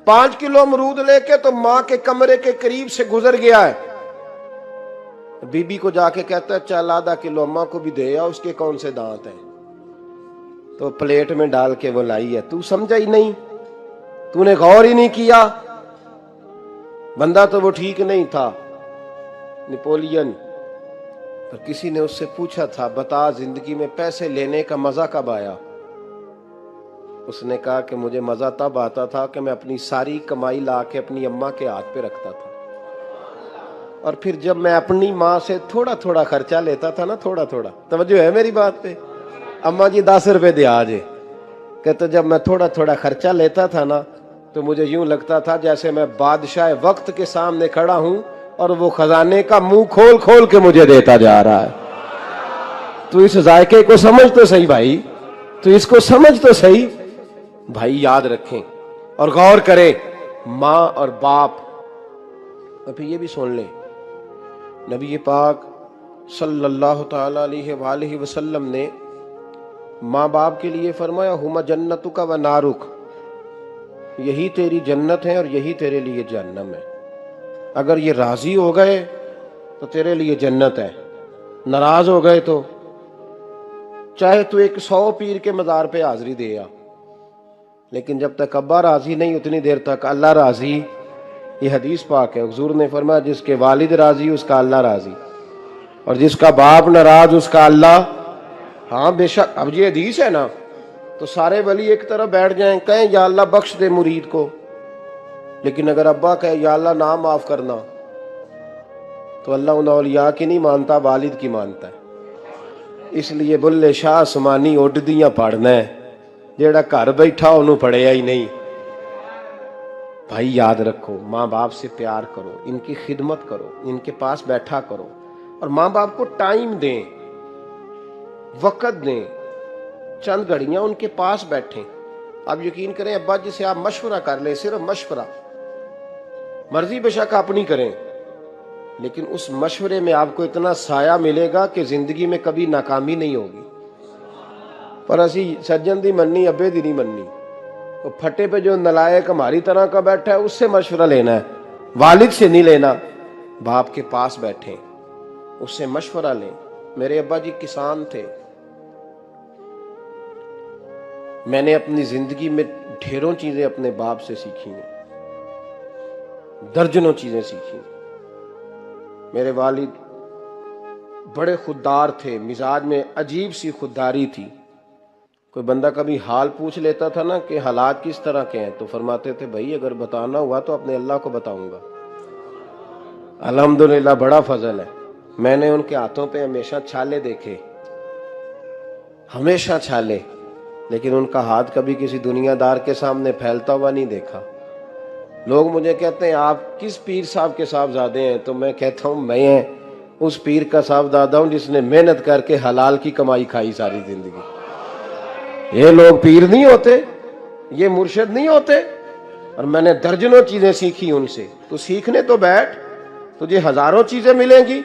5 kilo अमरूद लेके तो माँ के कमरे के करीब से गुजर गया है। बीबी को जाके कहता है चल आधा किलो अम्मा को भी दे आ, उसके कौन से दांत हैं। तो प्लेट में डाल के वो लाई है। तू समझा ही नहीं, तूने गौर ही नहीं किया। बंदा तो वो ठीक नहीं था, नेपोलियन। पर किसी ने उससे पूछा था बता जिंदगी में पैसे लेने का मजा कब आया। उसने कहा कि मुझे मजा तब आता था कि मैं अपनी सारी कमाई ला के अपनी अम्मा के हाथ पे रखता था, और फिर जब मैं अपनी माँ से थोड़ा थोड़ा खर्चा लेता था ना, थोड़ा थोड़ा, तवज्जो है मेरी बात पे, अम्मा जी 10 रुपए दे आज, कहते जब मैं थोड़ा थोड़ा खर्चा लेता था ना तो मुझे यूं लगता था जैसे मैं बादशाह वक्त के सामने खड़ा हूं और वो खजाने का मुंह खोल खोल के मुझे देता जा रहा है। तू इस जायके को समझ तो सही भाई, तू इसको समझ तो सही भाई। याद रखें और गौर करें, माँ और बाप। और फिर ये भी सुन ले, नबी पाक सल्लल्लाहु ताला अलैहि वसल्लम ने माँ बाप के लिए फरमाया हुमा जन्नतुका व नारुक, यही तेरी जन्नत है और यही तेरे लिए जहन्नम है। अगर ये राजी हो गए तो तेरे लिए जन्नत है, नाराज हो गए तो चाहे तू 100 पीर के मजार पे हाजिरी दे आ, लेकिन जब तक अब्बा राजी नहीं उतनी देर तक अल्लाह राजी। ये हदीस पाक है, हुजूर ने फरमाया जिसके वालिद राजी उसका अल्लाह राजी, और जिसका बाप नाराज उसका अल्लाह। हाँ बेशक, अब ये हदीस है ना, तो सारे वली एक तरफ बैठ जाएं, कहें या अल्लाह बख्श दे मुरीद को, लेकिन अगर अब्बा कहे या अल्लाह ना माफ करना, तो अल्लाह उन औलिया की नहीं मानता, वालिद की मानता है। इसलिए बुल्ले शाह आसमानी उड्डियां पढ़ना है, जेड़ा घर बैठा उन्होंने पढ़िया ही नहीं। भाई याद रखो, माँ बाप से प्यार करो, इनकी खिदमत करो, इनके पास बैठा करो, और माँ बाप को टाइम दें, वक़्त दें, चंद घड़ियां उनके पास बैठें। आप यकीन करें, अब्बा जी से आप मशवरा कर लें, सिर्फ मशवरा, मर्जी बेशक अपनी करें, लेकिन उस मशवरे में आपको इतना साया मिलेगा कि जिंदगी में कभी नाकामी नहीं होगी। पर असी सज्जन दी मननी, अब्बे दी नहीं मननी। तो फटे पे जो नलायक हमारी तरह का बैठा है उससे मशवरा लेना है, वालिद से नहीं लेना। बाप के पास बैठे, उससे मशवरा लें। मेरे अब्बा जी किसान थे, मैंने अपनी जिंदगी में ढेरों चीजें अपने बाप से सीखी हैं, दर्जनों चीजें सीखी। मेरे वालिद बड़े खुददार थे, मिजाज में अजीब सी खुददारी थी। कोई बंदा कभी हाल पूछ लेता था ना कि हालात किस तरह के हैं, तो फरमाते थे भाई अगर बताना हुआ तो अपने अल्लाह को बताऊंगा। अल्हम्दुलिल्लाह बड़ा फजल है, मैंने उनके हाथों पे हमेशा छाले देखे, हमेशा छाले, लेकिन उनका हाथ कभी किसी दुनियादार के सामने फैलता हुआ नहीं देखा। लोग मुझे कहते हैं आप किस पीर साहब के साहबजादे हैं, तो मैं कहता हूं मैं उस पीर का साहबजादा हूं जिसने मेहनत करके हलाल की कमाई खाई सारी जिंदगी। ये लोग पीर नहीं होते, ये मुर्शिद नहीं होते, और मैंने दर्जनों चीजें सीखी उनसे। तो सीखने तो बैठ, तुझे हजारों चीजें मिलेंगी।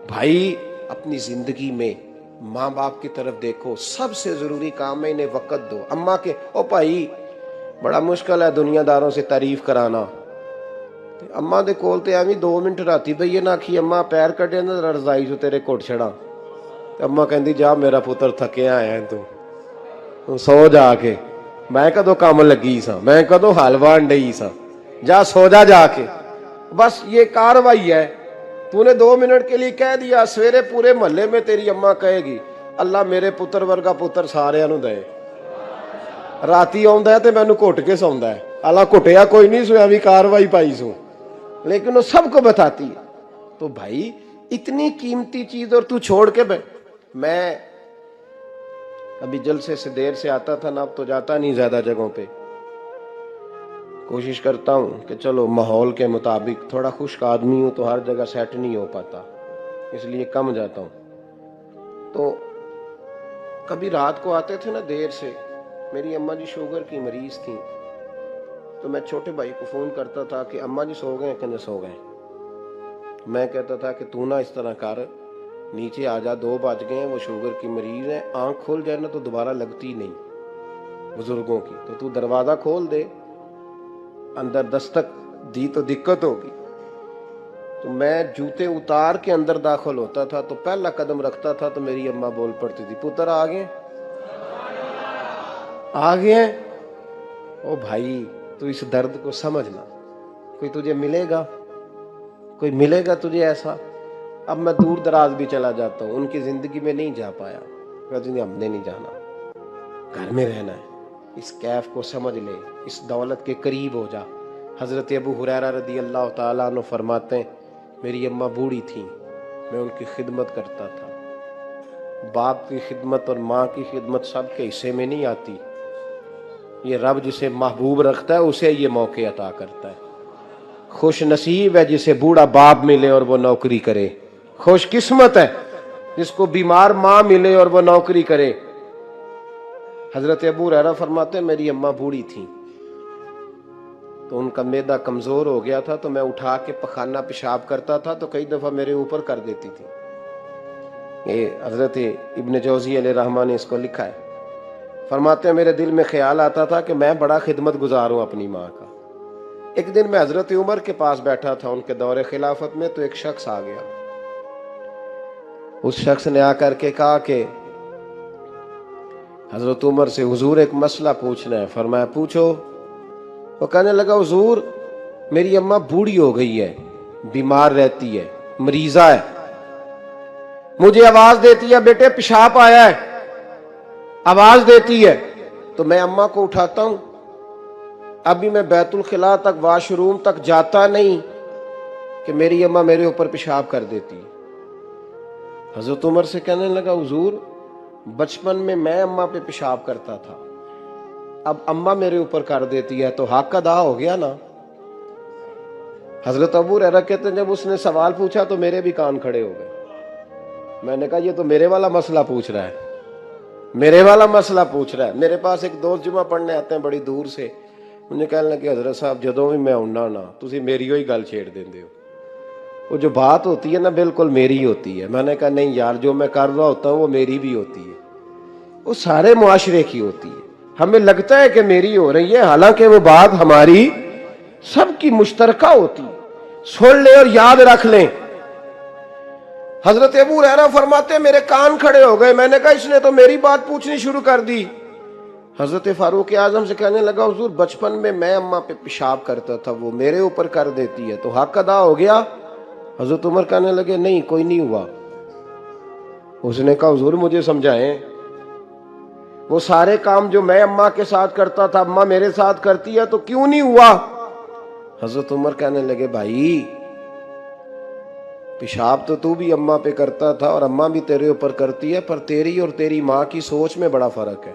भाई अपनी जिंदगी में माँ बाप की तरफ देखो, सबसे जरूरी काम है इन्हें वक़्त दो। अम्मा के ओ भाई बड़ा मुश्किल है दुनियादारों से तारीफ कराना, अम्मा दे कोल ते एवं 2 मिनट राती पईए ना आखी अम्मा पैर कटे ना रजाई चो तेरे घुट छड़ा, अम्मा कहती जा मेरा पुत्र थकिया आया तू सो जाके, मैं कदों काम लगी सा, मैं कदों हलवान डई सा, जा सो जा जाके। बस ये कार्रवाई है। तूने 2 मिनट के लिए कह दिया, सवेरे पूरे मोहल्ले में तेरी अम्मा कहेगी अल्लाह मेरे पुत्र वर्गा पुत्र सारियां नूं दे। राती आउंदा है ते मैनू घुट के सौंदा है, अल्लाह घुटिया कोई नहीं सोया भी कार्रवाई पाई सो, लेकिन वो सबको बताती है। तो भाई इतनी कीमती चीज और तू छोड़ के मैं अभी जलसे से देर से आता था ना, अब तो जाता नहीं ज्यादा जगहों पे, कोशिश करता हूं कि चलो माहौल के मुताबिक, थोड़ा खुश्क आदमी हूं तो हर जगह सेट नहीं हो पाता, इसलिए कम जाता हूं। तो कभी रात को आते थे ना देर से, मेरी अम्मा जी शुगर की मरीज थी, तो मैं छोटे भाई को फोन करता था कि अम्मा जी सो गए कि सो गए। मैं कहता था कि तू ना इस तरह कर, नीचे आ जा, 2 बज गए, वो शुगर की मरीज है, आंख खोल जाए ना तो दोबारा लगती नहीं बुजुर्गों की, तो तू दरवाजा खोल दे, अंदर दस्तक दी तो दिक्कत होगी। तो मैं जूते उतार के अंदर दाखिल होता था तो पहला कदम रखता था तो मेरी अम्मा बोल पड़ती थी, पुत्र आ गए, आ गए। ओ भाई, तू इस दर्द को समझना, कोई तुझे मिलेगा, कोई मिलेगा तुझे ऐसा। अब मैं दूर दराज भी चला जाता हूँ, उनकी जिंदगी में नहीं जा पाया, कहती हमने नहीं जाना, घर में रहना है। इस कैफ को समझ ले, इस दौलत के करीब हो जा। हजरत अबू हुरैरा रदी अल्लाह ताला अन्हु फरमाते हैं, मेरी अम्मा बूढ़ी थी, मैं उनकी खिदमत करता था। बाप की खिदमत और माँ की खिदमत सबके हिस्से में नहीं आती। ये रब जिसे महबूब रखता है उसे ये मौके अता करता है। खुश नसीब है जिसे बूढ़ा बाप मिले और वो नौकरी करे। खुश किस्मत है जिसको बीमार माँ मिले और वो नौकरी करे। हजरत अबू हुरैरा फरमाते हैं, मेरी अम्मा बूढ़ी थी तो उनका मैदा कमजोर हो गया था, तो मैं उठा के पखाना पेशाब करता था तो कई दफा मेरे ऊपर कर देती थी। ये हजरत इब्न जौजी अलैहिर्रहमान ने इसको लिखा है। फरमाते हैं, मेरे दिल में ख्याल आता था कि मैं बड़ा खिदमत गुजार हूं अपनी माँ का। एक दिन मैं हजरत उमर के पास बैठा था उनके दौरे खिलाफत में, तो एक शख्स आ गया। उस शख्स ने आकर के कहा कि हजरत उमर से हुजूर एक मसला पूछना है। फरमाया पूछो। वो कहने लगा, हुजूर मेरी अम्मा बूढ़ी हो गई है, बीमार रहती है, मरीजा है, मुझे आवाज देती है बेटे पेशाब आया है, आवाज देती है तो मैं अम्मा को उठाता हूं। अभी मैं बैतुल खिला तक, वॉशरूम तक जाता नहीं कि मेरी अम्मा मेरे ऊपर पेशाब कर देती है। हजरत उमर से कहने लगा, हुजूर बचपन में मैं अम्मा पे पेशाब करता था, अब अम्मा मेरे ऊपर कर देती है तो हक अदा हो गया ना। हजरत अबू हुरैरा कहते हैं, जब उसने सवाल पूछा तो मेरे भी कान खड़े हो गए। मैंने कहा ये तो मेरे वाला मसला पूछ रहा है, मेरे वाला मसला पूछ रहा है। मेरे पास एक दोस्त जुमा पढ़ने आते हैं बड़ी दूर से, मुझे कहने लगे, हजरत साहब जदों भी मैं आउना ना तुसी मेरी ही गल छेड़ देंदे हो, वो जो बात होती है ना बिल्कुल मेरी होती है। मैंने कहा नहीं यार, जो मैं कर रहा होता हूँ वो मेरी भी होती है, वो सारे मुआशरे की होती है। हमें लगता है कि मेरी हो रही है, हालांकि वो बात हमारी सबकी मुश्तरका होती है। सुन ले और याद रख ले। हजरत अबू हुरैरा फरमाते मेरे कान खड़े हो गए। मैंने कहा इसने तो मेरी बात पूछनी शुरू कर दी। हजरत फारूक आजम से कहने लगा, हुजूर बचपन में मैं अम्मा पे पेशाब करता था, वो मेरे ऊपर कर देती है तो हक अदा हो गया। हजरत उमर कहने लगे, नहीं कोई नहीं हुआ। उसने कहा, हुजूर मुझे समझाएं, वो सारे काम जो मैं अम्मा के साथ करता था अम्मा मेरे साथ करती है तो क्यों नहीं हुआ। हजरत उमर कहने लगे, भाई पेशाब तो तू भी अम्मा पे करता था और अम्मा भी तेरे ऊपर करती है, पर तेरी और तेरी माँ की सोच में बड़ा फर्क है।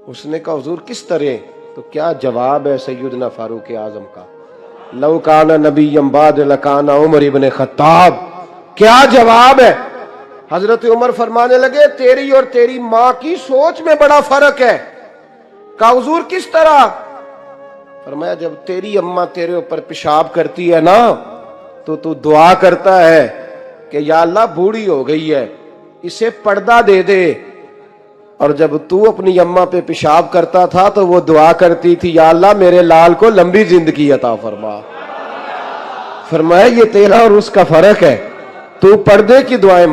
उसने कहा, हुजूर किस तरह? तो क्या जवाब है सैयदना फारूक आजम का, लौ काना नबिय्यम बाद लकाना उमर इब्न खत्ताब। क्या जवाब है? हजरत उमर फरमाने लगे, तेरी और तेरी माँ की सोच में बड़ा फर्क है। कहा, हुजूर किस तरह? फरमाया, जब तेरी अम्मा तेरे ऊपर पेशाब करती है ना तो तू दुआ करता है कि या अल्लाह बूढ़ी हो गई है, इसे पर्दा दे दे। और जब तू अपनी अम्मा पे पेशाब करता था तो वो दुआ करती थी, या अल्लाह मेरे लाल को लंबी जिंदगी अता फरमा। फरमाया, ये तेरा और उसका फर्क है, तू पर्दे की दुआएं।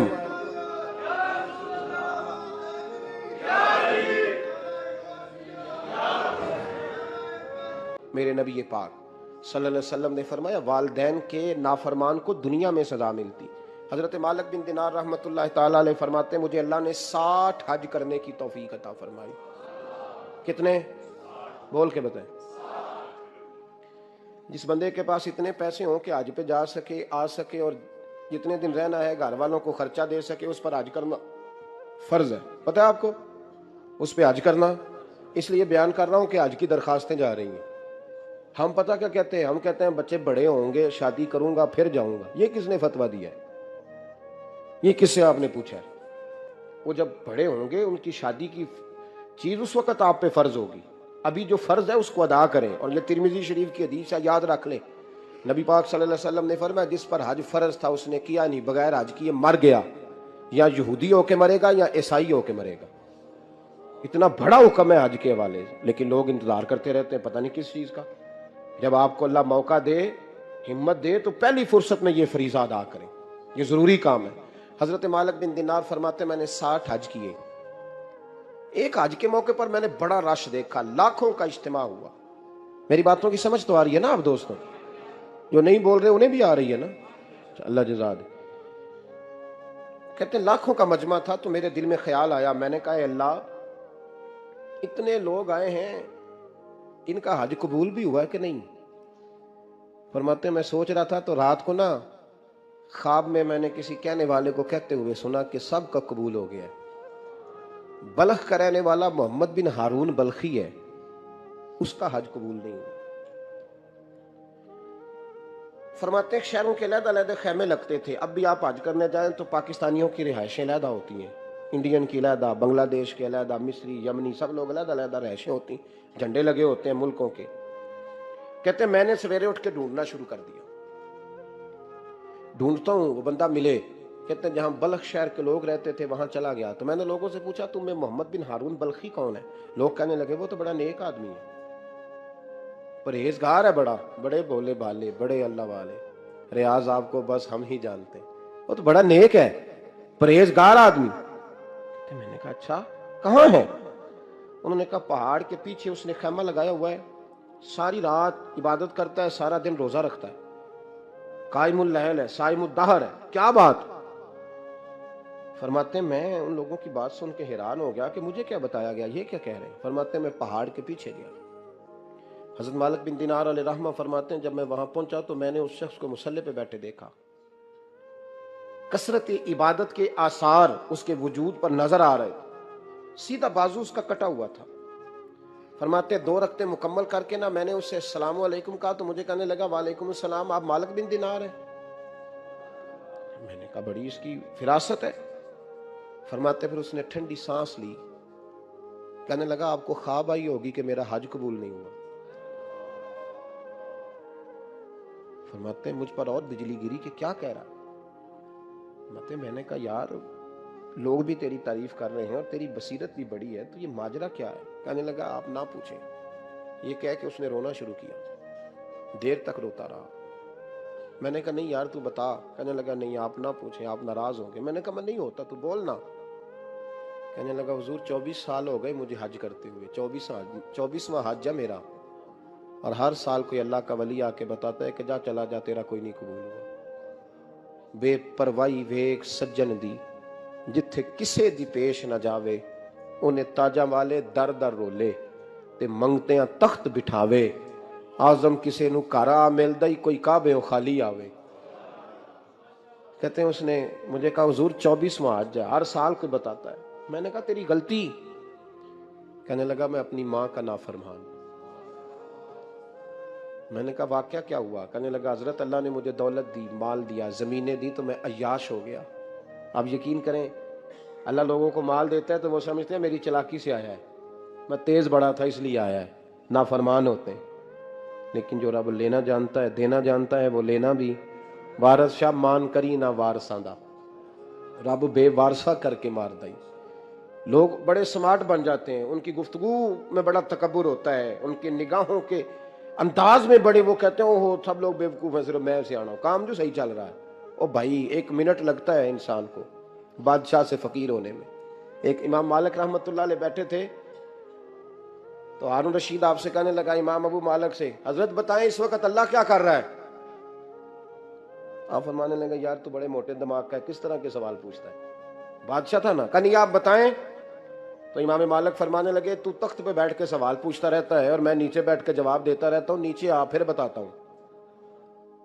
मेरे नबी पाक सल्लल्लाहु अलैहि वसल्लम ने फरमाया, वालिदैन के नाफरमान को दुनिया में सजा मिलती। हजरत मालिक बिन दिनार रहमतुल्लाह ताला अलैह फरमाते हैं, मुझे अल्लाह ने 60 हज करने की तौफीक अता फरमाई। कितने? बोल के बताएं। जिस बंदे के पास इतने पैसे हों कि हज पे जा सके, आ सके और जितने दिन रहना है घर वालों को खर्चा दे सके, उस पर हज करना फर्ज है। पता है आपको उस पर हज करना? इसलिए बयान कर रहा हूं कि हज की दरखास्तें जा रही हैं। हम पता क्या कहते हैं? हम कहते हैं बच्चे बड़े होंगे, शादी करूंगा फिर जाऊंगा। ये किसने फतवा दिया है? ये किससे आपने पूछा है? वो जब बड़े होंगे उनकी शादी की चीज उस वक्त आप पे फर्ज होगी। अभी जो फर्ज है उसको अदा करें। और ये तिरमिजी शरीफ की हदीस है, याद रख लें। नबी पाक सल्लल्लाहु अलैहि वसल्लम ने फरमाया, जिस पर हज फर्ज था उसने किया नहीं, बगैर हज किए मर गया, या यहूदी होके मरेगा या ईसाई होके मरेगा। इतना बड़ा हुक्म है हज के हवाले से, लेकिन लोग इंतजार करते रहते हैं पता नहीं किस चीज का। जब आपको अल्लाह मौका दे, हिम्मत दे, तो पहली फुर्सत में ये फरीजा अदा करें, ये जरूरी काम है। हजरत मालिक बिन दिनार फरमाते, मैंने 60 हज किए। एक हज के मौके पर मैंने बड़ा रश देखा, लाखों का इज्तिमा हुआ। मेरी बातों की समझ तो आ रही है ना आप दोस्तों? जो नहीं बोल रहे उन्हें भी आ रही है ना? अल्लाह जज़ा दे। कहते लाखों का मजमा था, तो मेरे दिल में ख्याल आया, मैंने कहा अल्लाह, इतने लोग आए हैं, इनका हज कबूल भी हुआ है कि नहीं? फरमाते मैं सोच रहा था, तो रात को ना ख्वाब में मैंने किसी कहने वाले को कहते हुए सुना कि सब का कबूल हो गया है। बल्ख का रहने वाला मोहम्मद बिन हारून बल्खी है, उसका हज कबूल नहीं हुआ। फरमाते शहरों के अलग-अलग खैमे लगते थे। अब भी आप हज करने जाएं तो पाकिस्तानियों की रिहायशें अलग होती हैं, इंडियन की अलग, बांग्लादेश के अलग, मिस्री, यमनी, सब लोग अलग-अलग रहायशें होती हैं, झंडे लगे होते हैं मुल्कों के। कहते मैंने सवेरे उठ के ढूंढना शुरू कर दिया, ढूंढता हूं, वो बंदा मिले। कहते जहां बल्ख शहर के लोग रहते थे वहां चला गया, तो मैंने लोगों से पूछा तुम्हें मोहम्मद बिन हारून बल्खी कौन है? लोग कहने लगे वो तो बड़ा नेक आदमी है, परहेजगार है, बड़ा, बड़े भोले भाले, बड़े अल्लाह वाले, रियाज आपको बस हम ही जानते, वो तो बड़ा नेक है, परहेजगार आदमी। तो मैंने कहा अच्छा, कहाँ है? उन्होंने कहा पहाड़ के पीछे उसने खैमा लगाया हुआ है, सारी रात इबादत करता है, सारा दिन रोजा रखता है, कायमुल लहल है, साइमुद दहर है। क्या बात? फरमाते मैं उन लोगों की बात सुन के हैरान हो गया कि मुझे क्या बताया गया, ये क्या कह रहे हैं? फरमाते मैं पहाड़ के पीछे गया। हजरत मालिक बिन दिनार अलैहि रहमा फरमाते हैं जब मैं वहां पहुंचा तो मैंने उस शख्स को मुसल्ले पे बैठे देखा, कसरत इबादत के आसार उसके वजूद पर नजर आ रहे थे, सीधा बाजू उसका कटा हुआ था। फरमाते 2 रकते मुकम्मल करके ना मैंने उससे अस्सलाम वालेकुम कहा, तो मुझे कहने लगा वालेकुम अस्सलाम, आप मालिक बिन दिनार हैं? मैंने कहा बड़ी इसकी फिरासत है। फरमाते फिर उसने ठंडी सांस ली, कहने लगा आपको ख्वाब आई होगी कि मेरा हज कबूल नहीं हुआ। फरमाते मुझ पर और बिजली गिरी कि क्या कह रहा? फरमाते मैंने कहा यार लोग भी तेरी तारीफ कर रहे हैं और तेरी बसीरत भी बड़ी है, तो ये माजरा क्या है? कहने लगा आप ना पूछें। ये कह के उसने रोना शुरू किया, देर तक रोता रहा। मैंने कहा नहीं यार तू बता। कहने लगा नहीं आप ना पूछें, आप नाराज होंगे। मैंने कहा मैं नहीं होता, तू बोल ना। कहने लगा हुजूर 24 साल हो गए मुझे हज करते हुए, 24वां हज है मेरा, और हर साल कोई अल्लाह का वली आके बताता है कि जा चला जा, तेरा कोई नहीं कबूल हुआ। बेपरवाही वेख सज्जन दी, जिथे किसे दी पेश न जावे, उन्हें ताजा वाले दर दर रोले, ते मंगते तख्त बिठावे, आजम किसे नू घर आ मिलदा ही कोई काबे खाली आवे। कहते हैं उसने मुझे कहा हुजूर 24वां हज है, हर साल कोई बताता है। मैंने कहा तेरी गलती। कहने लगा मैं अपनी माँ का नाफरमान। मैंने कहा वाकया क्या हुआ? कहने लगा हजरत अल्लाह ने मुझे दौलत दी, माल दिया, जमीनें दी, तो मैं अय्याश हो गया। आप यकीन करें अल्लाह लोगों को माल देता है तो वो समझते हैं मेरी चालाकी से आया है, मैं तेज बड़ा था इसलिए आया है, नाफरमान होते हैं। लेकिन जो रब लेना जानता है, देना जानता है, वो लेना भी। वारस शाह मान करी ना वारसा दा, रब बेवारसा करके मार दई। लोग बड़े स्मार्ट बन जाते हैं, उनकी गुफ्तगू में बड़ा तकब्बुर होता है, उनकी निगाहों के अंदाज में बड़े, वो कहते हैं ओहो सब लोग बेवकूफ हैं, सिर्फ मैं सियाना हूं, काम जो सही चल रहा है। ओ भाई 1 मिनट लगता है इंसान को बादशाह से फकीर होने में। एक इमाम मालिक रहमतुल्लाह अलैह बैठे थे, तो हारून रशीद आपसे कहने लगा इमाम अबू मालिक से, हजरत बताएं इस वक्त अल्लाह क्या कर रहा है? आप फरमाने लगे यार तू बड़े मोटे दिमाग का है, किस तरह के सवाल पूछता है? बादशाह था ना, कहा नहीं आप बताएं। तो इमाम मालिक फरमाने लगे तू तख्त पे बैठ के सवाल पूछता रहता है और मैं नीचे बैठ के जवाब देता रहता हूँ, नीचे आ फिर बताता हूँ।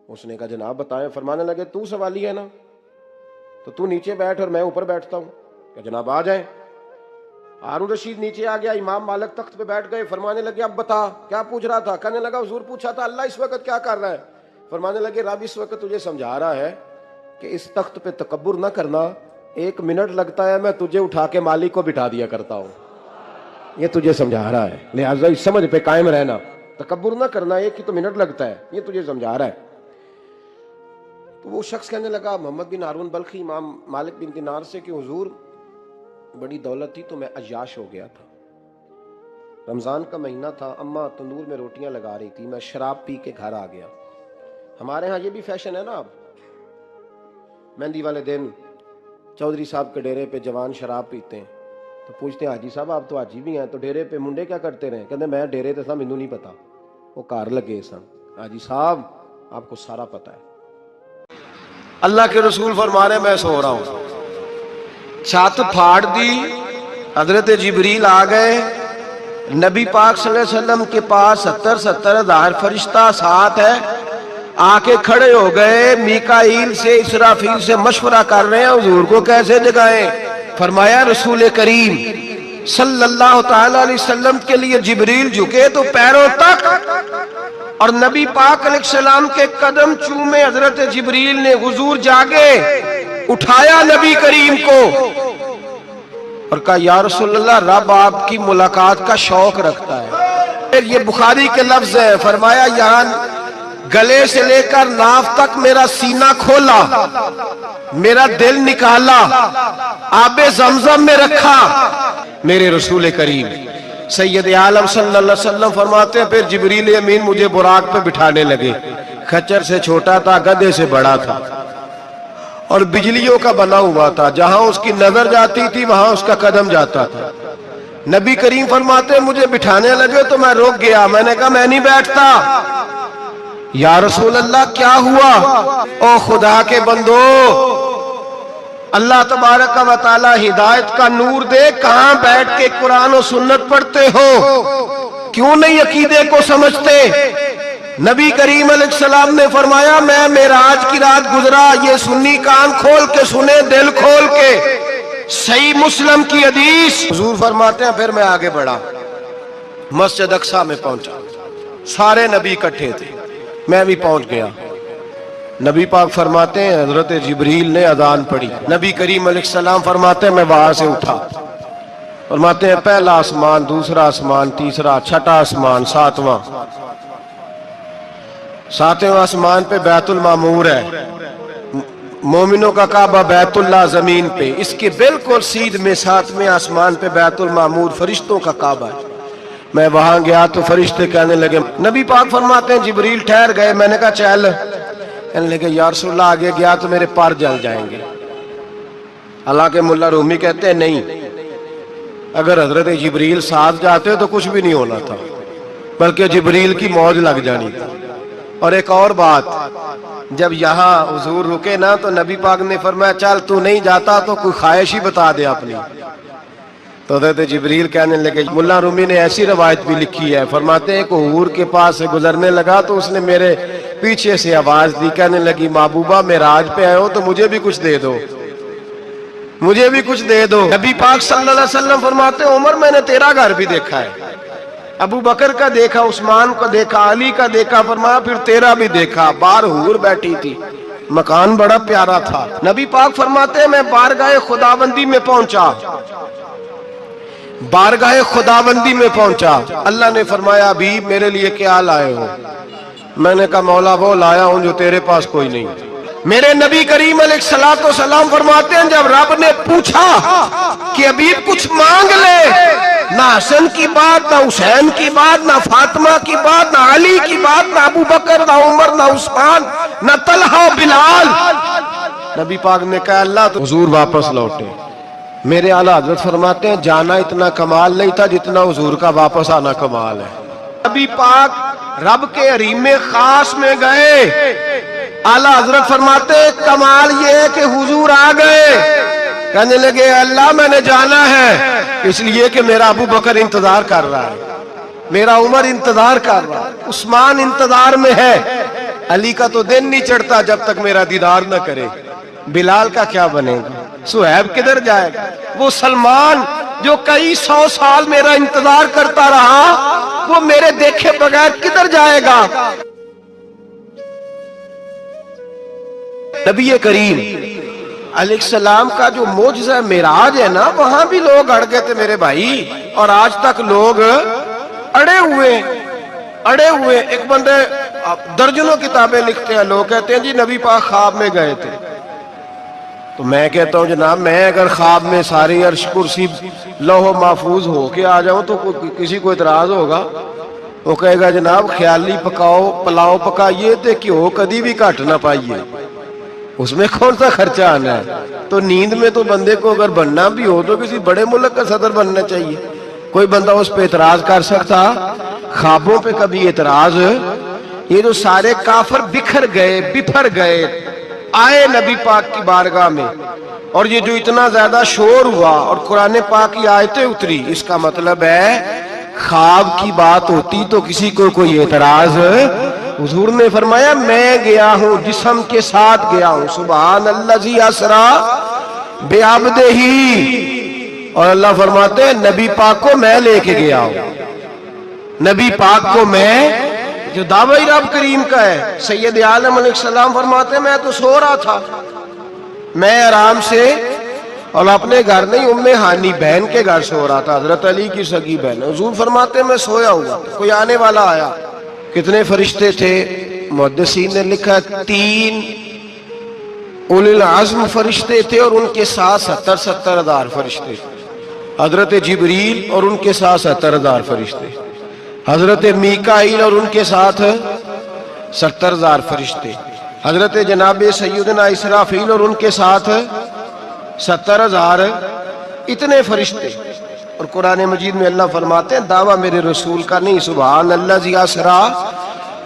उसने कहा जनाब बताएं। फरमाने लगे तू सवाली है ना, तो तू नीचे बैठ और मैं ऊपर बैठता हूँ। क्या जनाब आ जाए। हारून रशीद नीचे आ गया, इमाम मालिक तख्त पे बैठ गए। फरमाने लगे अब बता क्या पूछ रहा था? कहने लगा हुजूर पूछा था अल्लाह इस वक्त क्या कर रहा है? फरमाने लगे रब इस वक्त तुझे समझा रहा है कि इस तख्त पे तकब्बुर ना करना, 1 मिनट लगता है मैं तुझे उठा के मालिक को बिठा दिया करता हूँ, ये तुझे समझा रहा है, लिहाजा इस समझ पे कायम रहना, तकब्बुर ना करना, 1 ही तो मिनट लगता है, ये तुझे समझा रहा है। तो वो शख्स कहने लगा मोहम्मद बिन हारून बल्खी इमाम मालिक बिन दिनार से कि हुजूर बड़ी दौलत थी तो मैं अय्याश हो गया था, रमज़ान का महीना था, अम्मा तंदूर में रोटियां लगा रही थी, मैं शराब पी के घर आ गया। हमारे यहाँ ये भी फैशन है ना, अब मेहंदी वाले दिन चौधरी साहब के डेरे पे जवान शराब पीते हैं, तो पूछते हैं हाजी साहब आप तो हाजी भी हैं, तो डेरे पे मुंडे क्या करते रहे? कहते मैं डेरे तो था, मैनू नहीं पता, वो कार लगे सन। हाजी साहब आपको सारा पता है। अल्लाह के रसूल फरमा रहे मैं सो रहा हूं, छत फाड़ दी, हजरत जिब्रील आ गए, नबी पाक सल्लल्लाहु अलैहि वसल्लम के पास 70 हज़ार फरिश्ता साथ है, आके खड़े हो गए, मीकाईल से इसराफील से मशवरा कर रहे हैं हुजूर को कैसे जगाएं। फरमाया रसूल करीम सल्लल्लाहु ताला अलैहि वसल्लम के लिए जिब्रील झुके तो पैरों तक, और नबी पाक अलैहिस्सलाम के कदम चूमे हजरत जिब्रील ने, हुजूर जागे, उठाया नबी करीम को और कहा या रसूलल्लाह रब आपकी मुलाकात का शौक रखता है। फिर ये बुखारी के लफ्ज है, फरमाया यहाँ गले से लेकर नाफ तक मेरा सीना खोला, मेरा दिल निकाला, आबे ज़मज़म में रखा। मेरे रसूल करीम सैयद आलम सल्लल्लाहु अलैहि वसल्लम फरमाते हैं फिर जिब्रील अमीन मुझे बुराक पे बिठाने लगे। खच्चर से छोटा था, गधे से बड़ा था और बिजलियों का बना हुआ था, जहां उसकी नजर जाती थी वहां उसका कदम जाता था। नबी करीम फरमाते मुझे बिठाने लगे तो मैं रुक गया, मैंने कहा मैं नहीं बैठता। या रसूल अल्लाह क्या हुआ? ओ खुदा के बंदो, अल्लाह तबारक व तआला हिदायत का नूर दे, कहां बैठ के कुरान और सुन्नत पढ़ते हो? क्यों नहीं अकीदे को समझते? नबी करीम अलैहिस्सलाम ने फरमाया मैं मेराज की रात गुजरा, ये सुन्नी कान खोल के सुने, दिल खोल के। सही मुस्लिम की हदीस। हुजूर फरमाते हैं फिर मैं आगे बढ़ा, मस्जिद अक्सा में पहुंचा, सारे नबी इकट्ठे थे, मैं भी पहुंच गया। नबी पाक फरमाते हैं हजरत जिब्रील ने अजान पढ़ी, नबी करीम अलैहिस्सलाम फरमाते हैं मैं वहां से उठा, फरमाते हैं पहला आसमान, दूसरा आसमान, तीसरा, छठा आसमान, सातवें आसमान पे बैतुल मामूर है, मोमिनों का काबा बैतुल्लाह जमीन पे, इसके बिल्कुल सीध में 7वें आसमान पे बैतुल मामूर फरिश्तों का काबा है। मैं वहां गया तो फरिश्ते कहने लगे, नबी पाक फरमाते हैं जिब्रील ठहर गए, मैंने कहा चल, कहने लगे या रसूलल्लाह आगे गया तो मेरे पर जल जाएंगे। हालांकि मुल्ला रूमी कहते हैं नहीं, अगर हजरत जिब्रील साथ जाते तो कुछ भी नहीं होना था, बल्कि जिब्रील की मौज लग जानी थी। और एक और बात, जब यहाँ हुजूर रुके ना तो नबी पाक ने फरमाया चल तू नहीं जाता तो कोई ख्वाहिश ही बता दे अपनी। तो हज़रत जिब्रील कहने लगे, मुल्ला रूमी ने ऐसी रवायत भी लिखी है, फरमाते हैं कि हूर के पास से गुजरने लगा तो उसने मेरे पीछे से आवाज दी, कहने लगी महबूबा मेराज पे आए हो तो मुझे भी कुछ दे दो, मुझे भी कुछ दे दो। नबी पाक सल्लल्लाहु अलैहि वसल्लम फरमाते हैं उमर मैंने तेरा घर भी देखा है, अबू बकर का देखा, उस्मान का देखा, अली का देखा, फरमाया फिर तेरा भी देखा। बाहर हूर बैठी थी, मकान बड़ा प्यारा था। नबी पाक फरमाते हैं मैं बारगाह खुदाबंदी में पहुंचा, बारगाह खुदाबंदी में पहुंचा, अल्लाह ने फरमाया अभी मेरे लिए क्या लाए हो? मैंने कहा मौला वो लाया हूं जो तेरे पास कोई नहीं। मेरे नबी करीम अलैहिस्सलातु सलाम फरमाते हैं जब रब ने पूछा कि अभी कुछ मांग ले, ना हसन की बात, ना हुसैन की बात, ना फातिमा की बात, ना अली की बात, ना अबू बकर, ना उमर, ना उस्मान, ना तलहा, बिलाल। नबी पाक ने कहा अल्लाह तो हुजूर वापस लौटे। मेरे आला हजरत फरमाते हैं जाना इतना कमाल नहीं था जितना हुजूर का वापस आना कमाल है। नबी पाक रब के हरीमे खास में गए, आला हजरत फरमाते कमाल ये है कि हुजूर आ गए, कहने लगे अल्लाह मैंने जाना है इसलिए कि मेरा अबू बकर इंतजार कर रहा है, मेरा उमर इंतजार कर रहा है, उस्मान इंतजार में है, अली का तो दिन नहीं चढ़ता जब तक मेरा दीदार न करे, बिलाल का क्या बनेगा, सुहैब किधर जाएगा, वो सलमान जो कई 100 साल मेरा इंतजार करता रहा वो मेरे देखे बगैर किधर जाएगा। नबी करीम अलैहिस्सलाम का जो मोजज़ा मेराज है ना, वहां भी लोग अड़ गए थे मेरे भाई, और आज तक लोग अड़े हुए। एक बंदे दर्जनों किताबें लिखते हैं, लोग कहते हैं जी नबी पाक ख्वाब में गए थे, तो मैं कहता हूं जनाब, मैं अगर ख्वाब में सारी अर्श कुर्सी लौह महफूज होके आ जाऊं तो किसी को इतराज होगा? वो कहेगा जनाब ख्याली पकाओ पुलाव पकाइए तो घ्यो कभी भी घट ना पाइए, उसमें कौन सा खर्चा आना है। तो नींद में तो बंदे को अगर बनना भी हो तो किसी बड़े मुल्क का सदर बनना चाहिए। कोई बंदा उस पर एतराज कर सकता? ख्वाबों पे कभी एतराज? ये जो सारे काफिर बिखर गए बिफर गए आए नबी पाक की बारगाह में, और ये जो इतना ज्यादा शोर हुआ और कुरान पाक की आयतें उतरी, इसका मतलब है ख्वाब की बात होती तो किसी को कोई एतराज? हुजूर ने फरमाया मैं गया हूं, जिस्म के साथ गया हूं। सुभान अल्लाजी असरा बेअब्दिही। और अल्लाह फरमाते हैं नबी पाक को मैं लेके गया हूं। नबी पाक को मैं, जो दावा ही रब करीम का है। सैयद आलम अलैहिस्सलाम फरमाते हैं मैं तो सो रहा था, मैं आराम से, और अपने घर नहीं उम्मे हानी बहन के घर सो रहा था, हजरत अली की सगी बहन। हुजूर फरमाते मैं सोया हुआ, कोई आने वाला आया। कितने फरिश्ते थे? मुहद्दिसीन ने लिखा 3 उलिल आज़्म फरिश्ते थे और उनके साथ 70 हजार फरिश्ते। हजरत जिब्रील और उनके साथ 70 हजार फरिश्ते, हजरत मीकाईल और उनके साथ 70 हजार फरिश्ते, हजरत जनाब सैयदना इसराफील और उनके साथ 70 हजार, इतने फरिश्ते। और कुरान मजीद में अल्लाह फरमाते हैं दावा मेरे रसूल का नहीं। सुभान अल्लाह जी असरा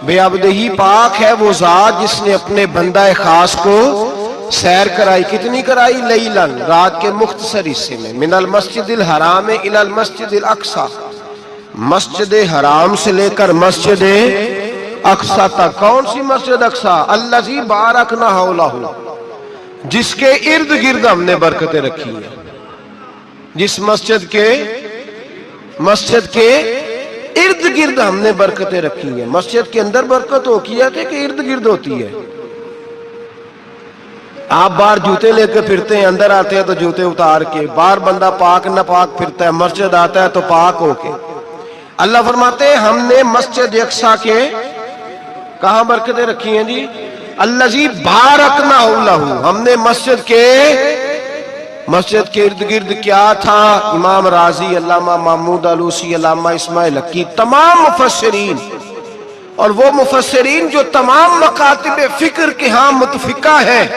बेअब्दिही। पाक है वो जात जिसने अपने बंदा खास को सैर कराई। कितनी कराई? लैलन, रात के मुख्तसर हिस्से में। मिनल मस्जिदिल हराम इलल मस्जिदिल अक्सा, मस्जिद हराम से लेकर मस्जिद अक्सा तक। कौन सी मस्जिद अक्सा? अल्लज़ी बारकना हौलहू, जिसके इर्द गिर्द हमने बरकतें रखी है। जिस मस्जिद के इर्द गिर्द हमने बरकतें रखी है। मस्जिद के अंदर बरकत होती है कि इर्द गिर्द होती है? आप बाहर जूते लेकर फिरते हैं, अंदर आते हैं तो जूते उतार के। बाहर बंदा पाक न पाक फिरता है, मस्जिद आता है तो पाक होके। अल्लाह फरमाते हैं हमने मस्जिद अक्सा के कहां बरकतें रखी हैं जी? अल्लज़ी बारकना हौलहू, हमने मस्जिद के इर्द गिर्द क्या था? इमाम राजी, अल्लामा महमूद आलूसी, अल्लामा इस्माइल हक्की, तमाम मुफस्सिरीन, और वो मुफस्सिरीन जो तमाम मकातिब फिक्र के यहाँ मुतफिका है।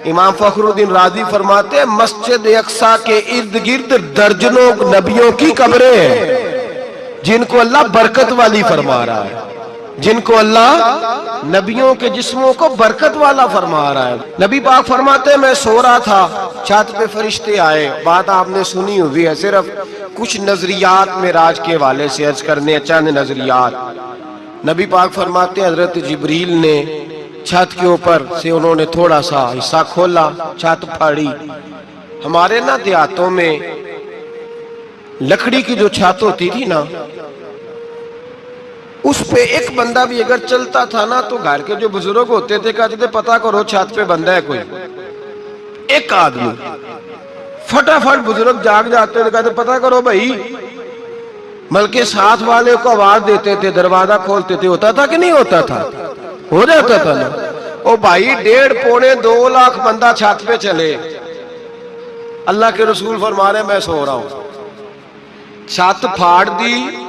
इमाम फखरुद्दीन राजी फरमाते हैं मस्जिद अक्सा के इर्द गिर्द दर्जनों नबियों की कब्रें हैं जिनको अल्लाह बरकत वाली फरमा रहा है, जिनको अल्लाह नबियों के जिस्मों को बरकत वाला फरमा रहा है। नबी पाक फरमाते मैं सो रहा था, छत पे फरिश्ते आए। बात आपने सुनी हुई है, सिर्फ कुछ नजरियात में राज के हवाले से अर्ज करने, चंद नजरियात। नबी पाक फरमाते हजरत जिब्रील ने छत के ऊपर से उन्होंने थोड़ा सा हिस्सा खोला, छत फाड़ी। हमारे ना देहातों में लकड़ी की जो छत होती थी ना, उस पे एक बंदा भी अगर चलता था ना तो घर के जो बुजुर्ग होते थे कहते थे पता करो छत पे बंदा है कोई। एक आदमी फटाफट बुजुर्ग जाग जाते थे, कहते पता करो भाई। बल्कि साथ वाले को आवाज देते थे, दरवाजा खोलते थे। होता था कि नहीं होता था? हो जाता था ना। ओ भाई 1.5-2 लाख बंदा छत पे चले। अल्लाह के रसूल फरमा रहे मैं सो रहा हूं, छत फाड़ दी।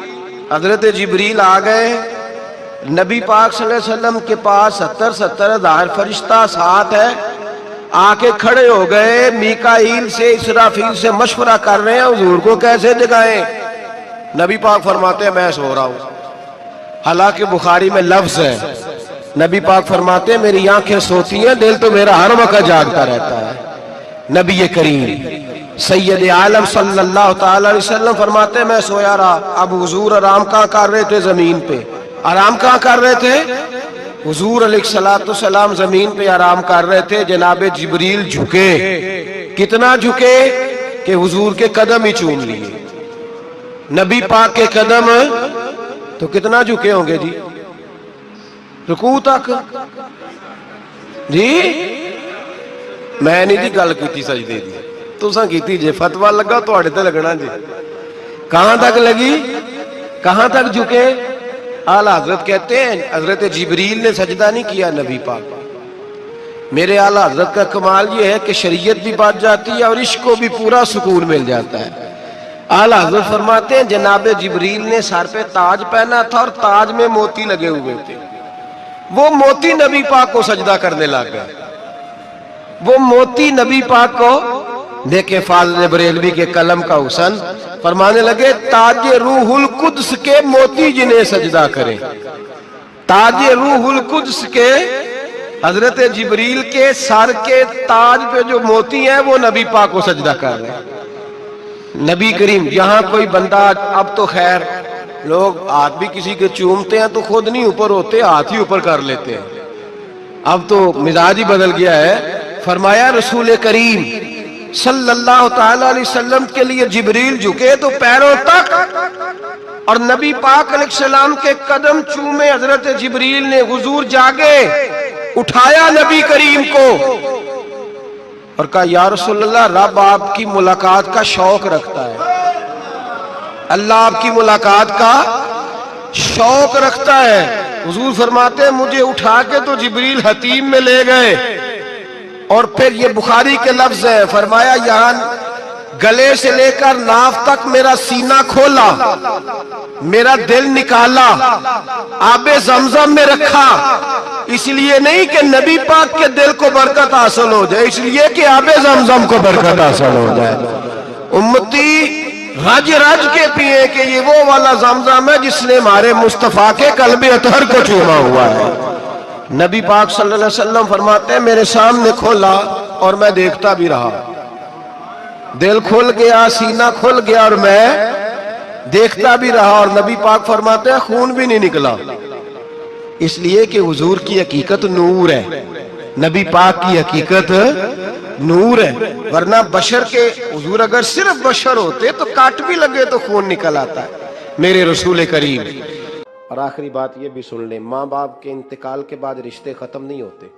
हजरत जिब्रील आ गए, नबी पाक सल्लल्लाहु अलैहि वसल्लम के पास 70 हजार फरिश्ता साथ है, आके खड़े हो गए। मीकाईल से इसराफील से मशवरा कर रहे हैं हुजूर को कैसे जगाएं। नबी पाक फरमाते हैं मैं सो रहा हूं। हालांकि बुखारी में लफ्ज है, नबी पाक फरमाते हैं मेरी आंखें सोती हैं, दिल तो मेरा हर वक्त जागता रहता है। नबी करीम सैयद आलम सल्लल्लाहु ताला अलैहि वसल्लम फरमाते हैं मैं सोया रहा। अब हुजूर आराम कहाँ कर रहे थे? जमीन पे। आराम कहाँ कर रहे थे? हुजूर अलैहिस्सलातु सलाम जमीन पे आराम कर रहे थे। जनाबे जिब्रील झुके। कितना झुके कि हुजूर के कदम ही चूम लिए। नबी पाक के कदम तो कितना झुके होंगे जी? रुकू तक जी। मैं नहीं जी गल की सजदे दी, तुसां कीती जे। फतवा लगा तुहाडे ते लगना जी। कहां तक लगी? कहां तक झुके? आला हजरत कहते हैं हजरत जिब्रील ने सजदा नहीं किया नबी पाक, मेरे आला हजरत का कमाल ये है कि शरीयत भी बच जाती है और इश्क को भी पूरा सुकून मिल जाता है। आला हजरत फरमाते हैं जनाबे जिब्रील ने सर पे ताज पहना था और ताज में मोती लगे हुए थे। वो मोती नबी पाक को सजदा करने लग गए। वो मोती नबी पाक को देखे फाज़िल बरेलवी के कलम का हुसन फरमाने लगे ताजे रूहुल कुद्स के मोती जिन्हें सजदा करें। ताजे रूहुल कुद्स के हजरत जिब्रील के सर के ताज पे जो मोती हैं वो नबी पाक को सजदा कर रहे हैं। नबी करीम यहां कोई बंदा, अब तो खैर लोग हाथ भी किसी के चूमते हैं तो खुद नहीं ऊपर होते, हाथ ही ऊपर कर लेते हैं। अब तो मिजाज ही बदल गया है। फरमाया रसूल करीम सल्लल्लाहु ताला अलैहि वसल्लम के लिए जिब्रील झुके तो पैरों तक और नबी पाक अलैहिस्सलाम के कदम चूमे। हजरत जिब्रील ने हुजूर जागे, उठाया नबी करीम को और कहा या रसूलल्लाह, रब आपकी मुलाकात का शौक रखता है, अल्लाह आपकी मुलाकात का शौक रखता है। हुजूर फरमाते हैं मुझे उठा के तो जिब्रील हतीम में ले गए और फिर ये बुखारी के लफ्ज है, फरमाया यहां गले से लेकर नाफ तक मेरा सीना खोला, मेरा दिल निकाला, आबे जमजम में रखा। इसलिए नहीं कि नबी पाक के दिल को बरकत हासिल हो जाए, इसलिए कि आबे जमजम को बरकत हासिल हो जाए। उम्मती रज रज के पिए कि ये वो वाला जमजम है जिसने हमारे मुस्तफा के कल्बे अतहर को चूमा हुआ है। नबी पाक सल्लल्लाहु अलैहि वसल्लम फरमाते हैं मेरे सामने खोला और मैं देखता भी रहा, दिल खुल गया, सीना खुल गया और मैं देखता भी रहा। और नबी पाक फरमाते हैं खून भी नहीं निकला, इसलिए कि हुजूर की हकीकत नूर है, नबी पाक की हकीकत नूर है। वरना बशर के हुजूर अगर सिर्फ बशर होते तो काट भी लगे तो खून निकल आता है मेरे रसूल करीम। और आखिरी बात ये भी सुन ले, माँ बाप के इंतकाल के बाद रिश्ते खत्म नहीं होते।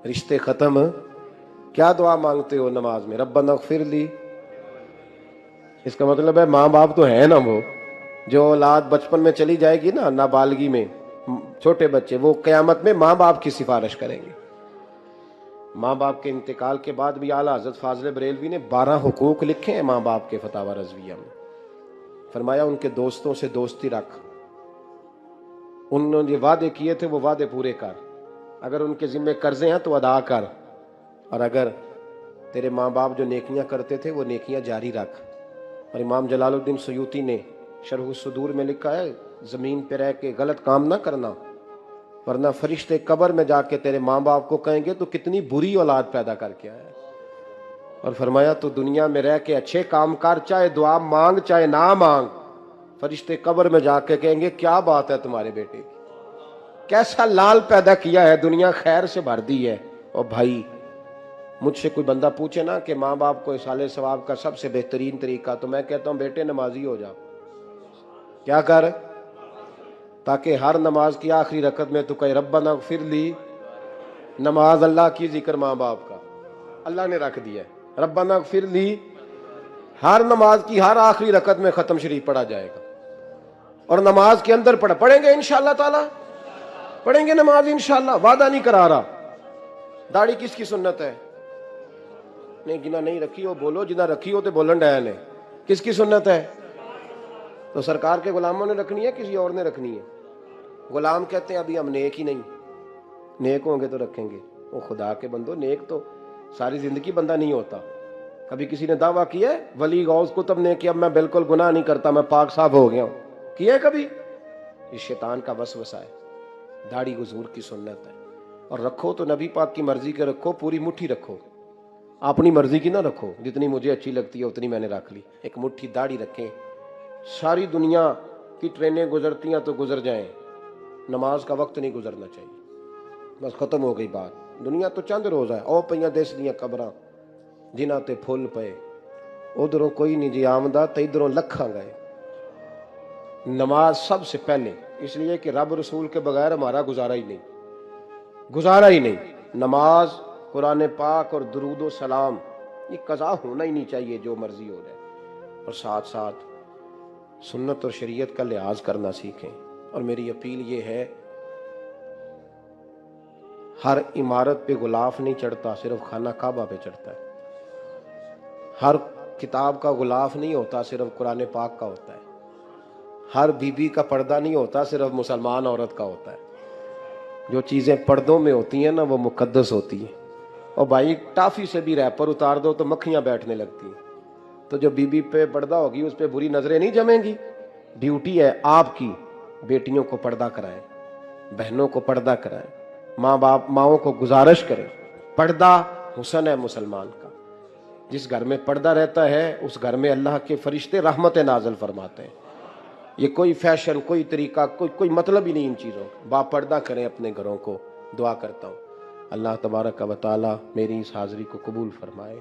रिश्ते खत्म, क्या दुआ मांगते हो नमाज में? रब्बना इग़फिरली। इसका मतलब है माँ बाप तो है ना, वो जो औलाद बचपन में चली जाएगी ना, नाबालगी में, छोटे बच्चे, वो क़यामत में माँ बाप की सिफारिश करेंगे। माँ बाप के इंतकाल के बाद भी आला हज़रत फाज़िल बरेलवी ने 12 हुकूक लिखे हैं माँ बाप के फतावा रज़विया में। फरमाया उनके दोस्तों से दोस्ती रख, उन्होंने वादे किए थे वो वादे पूरे कर, अगर उनके जिम्मे कर्जे हैं तो अदा कर, और अगर तेरे माँ बाप जो नेकियां करते थे वो नेकियां जारी रख। और इमाम जलालुद्दीन सयूती ने शरह सुदूर में लिखा है ज़मीन पे रह के गलत काम ना करना, वरना फरिश्ते कब्र में जाके तेरे माँ बाप को कहेंगे तो कितनी बुरी औलाद पैदा करके आया। और फरमाया तो दुनिया में रह के अच्छे काम कर, चाहे दुआ मांग चाहे ना मांग, फरिश्ते कब्र में जाके कहेंगे क्या बात है तुम्हारे बेटे की, कैसा लाल पैदा किया है, दुनिया खैर से भर दी है। और भाई मुझसे कोई बंदा पूछे ना कि माँ बाप को इसाले सवाब का सबसे बेहतरीन तरीका, तो मैं कहता हूँ बेटे नमाजी हो जा। क्या कर? ताकि हर नमाज की आखिरी रकत में तो कहे रब्बना इग़फिरली। नमाज अल्लाह की, जिक्र माँ बाप का अल्लाह ने रख दिया है, रब्बना इग़फिरली हर नमाज की हर आखिरी रकत में खत्म शरीफ पढ़ा जाएगा। और नमाज के अंदर पढ़ेंगे इंशाअल्लाह ताला, पढ़ेंगे नमाज इंशाअल्लाह, वादा नहीं करा रहा। दाढ़ी किसकी सुन्नत है? नहीं जिना नहीं रखी हो बोलो, जिना रखी हो तो बोलन डाया ने। किसकी सुन्नत है? तो सरकार के गुलामों ने रखनी है, किसी और ने रखनी है? गुलाम कहते हैं अभी हम नेक ही नहीं, नेक होंगे तो रखेंगे। वो खुदा के बंदो, नेक तो सारी जिंदगी बंदा नहीं होता। कभी किसी ने दावा किया है वली गौस कुतुब ने कि अब मैं बिल्कुल गुनाह नहीं करता, मैं पाक साफ हो गया हूं? किया है कभी? ये शैतान का वसवसा है। दाढ़ी हुजूर की सुन्नत है। और रखो तो नबी पाक की मर्जी के रखो, पूरी मुट्ठी रखो, अपनी मर्जी की ना रखो। जितनी मुझे अच्छी लगती है उतनी मैंने रख ली। एक मुट्ठी दाढ़ी रखें, सारी दुनिया की ट्रेनें गुजरती हैं तो गुजर जाएं, नमाज का वक्त नहीं गुजरना चाहिए। बस खत्म हो गई बात। दुनिया तो चंद रोज है, ओ पईयां देश दियां कबरां जिन्हां ते फुल पे, उधरों कोई नहीं जी आमदा तो इधरों लखां गए। नमाज सबसे पहले, इसलिए कि रब रसूल के बगैर हमारा गुजारा ही नहीं, गुजारा ही नहीं। नमाज, कुरान पाक और दुरूद सलाम, ये कज़ा होना ही नहीं चाहिए, जो मर्जी हो जाए। और साथ साथ सुन्नत और शरीयत का लिहाज करना सीखें। और मेरी अपील ये है, हर इमारत पे गुलाफ नहीं चढ़ता, सिर्फ खाना काबा पे चढ़ता है। हर किताब का गुलाफ नहीं होता, सिर्फ कुरान पाक का होता है। हर बीबी का पर्दा नहीं होता, सिर्फ मुसलमान औरत का होता है। जो चीज़ें पर्दों में होती हैं ना, वो मुकद्दस होती हैं। और भाई टाफी से भी रैपर उतार दो तो मक्खियाँ बैठने लगती हैं। तो जो बीबी पे पर्दा होगी उस पर बुरी नजरें नहीं जमेंगी। ड्यूटी है आपकी, बेटियों को पर्दा कराएं, बहनों को पर्दा कराएं, माओं को गुजारिश करें। पर्दा हुस्न है मुसलमान का। जिस घर में पर्दा रहता है उस घर में अल्लाह के फरिश्ते रहमत नाज़िल फरमाते हैं। ये कोई फैशन, कोई तरीका, कोई मतलब ही नहीं इन चीज़ों का। बापर्दा करें अपने घरों को। दुआ करता हूँ अल्लाह तबारक व तआला मेरी इस हाज़िरी को कबूल फरमाए।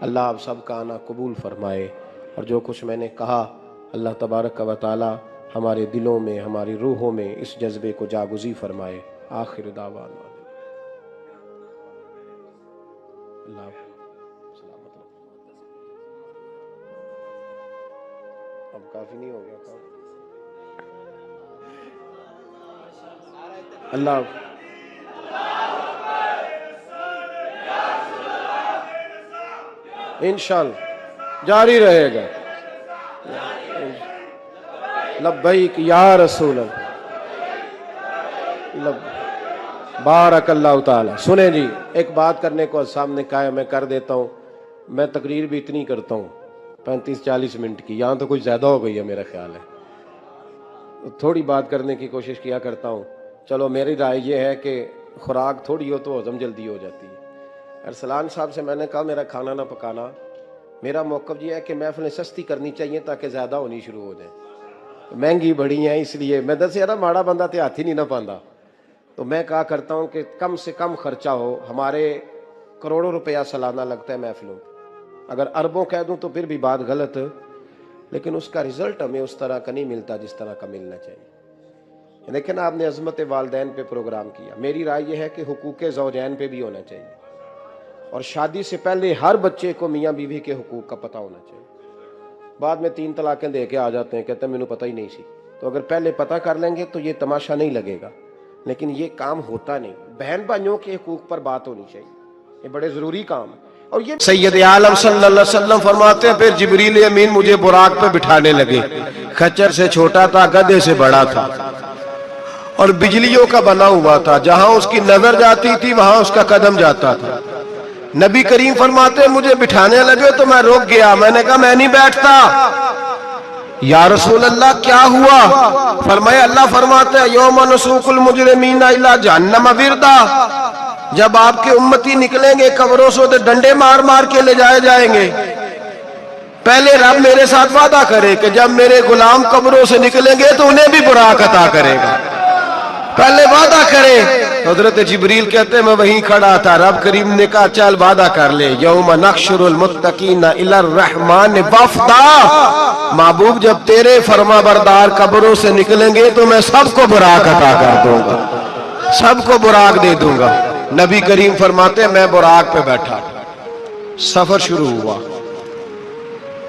अल्लाह आप सब का आना कबूल फरमाए। और जो कुछ मैंने कहा अल्लाह तबारक व तआला हमारे दिलों में, हमारी रूहों में इस जज्बे को जागुज़ी फरमाए। आखिर दावाना अल्लाह सलामत। अब काफी नहीं हो गया काम? अल्लाह इंशाअल्लाह जारी रहेगा। लब्बैक या रसूल अल्लाह, बारक अल्लाह ताला। सुने जी, एक बात करने को सामने कहा है, मैं कर देता हूँ। मैं तकरीर भी इतनी करता हूँ 35-40 मिनट की, यहाँ तो कुछ ज़्यादा हो गई है मेरा ख्याल है। तो थोड़ी बात करने की कोशिश किया करता हूँ। चलो मेरी राय ये है कि खुराक थोड़ी हो तो हजम जल्दी हो जाती है। अरसलान साहब से मैंने कहा मेरा खाना ना पकाना। मेरा मौक़िफ़ ये है कि महफ़िलें सस्ती करनी चाहिए ताकि ज़्यादा होनी शुरू हो जाए। तो महंगी बड़ी हैं इसलिए मैं दस यार माड़ा बंदा तो हाथ ही नहीं ना पाता। तो मैं कहा करता हूँ कि कम से कम खर्चा हो। हमारे करोड़ों रुपया सालाना लगता है महफिलों पर। अगर अरबों कह दूँ तो फिर भी बात गलत, लेकिन उसका रिजल्ट हमें उस तरह का नहीं मिलता जिस तरह का मिलना चाहिए। लेकिन आपने अज़मत वालिदैन पे प्रोग्राम किया। मेरी राय यह है कि हुकूक़े ज़ौजैन पे भी होना चाहिए। और शादी से पहले हर बच्चे को मियाँ बीवी के हुकूक का पता होना चाहिए। बाद में 3 तलाक़ें दे के आ जाते हैं, कहते हैं मैंने पता ही नहीं सी। तो अगर पहले पता कर लेंगे तो ये तमाशा नहीं लगेगा, लेकिन ये काम होता नहीं। बहन भाइयों के हुकूक पर बात होनी चाहिए, ये बड़े ज़रूरी काम है। और ये सैयद आलम सल्लल्लाहु अलैहि वसल्लम फरमाते हैं, फिर जिब्रील अमीन मुझे बुराक पे बिठाने लगे। खच्चर से छोटा था, गधे से बड़ा था और बिजलियों का बना हुआ था। जहां उसकी नजर जाती थी वहां उसका कदम जाता था। नबी करीम फरमाते मुझे बिठाने लगे तो मैं रुक गया। मैंने कहा मैं नहीं बैठता। या रसूल अल्लाह क्या हुआ? फरमाया अल्लाह फरमाते हैं यौम नसूकुल मुजरिमीना इला जहन्नम विरदा। जब आपके उम्मती निकलेंगे कब्रों से तो डंडे मार मार के ले जाए जाएंगे। पहले रब मेरे साथ वादा करे कि जब मेरे गुलाम कब्रों से निकलेंगे तो उन्हें भी बुराक अता करेगा। पहले वादा करे। हजरत जिब्रील कहते मैं वहीं खड़ा था। रब करीम ने कहा चल वादा कर ले। यौम नहशुरुल मुत्तकीना इलर रहमान वफदा। महबूब जब तेरे फरमा बरदार कब्रों से निकलेंगे तो मैं सबको बुराक अता कर दूंगा, सबको बुराक दे दूंगा। नबी करीम फरमाते मैं बुराक पे बैठा, सफर शुरू हुआ।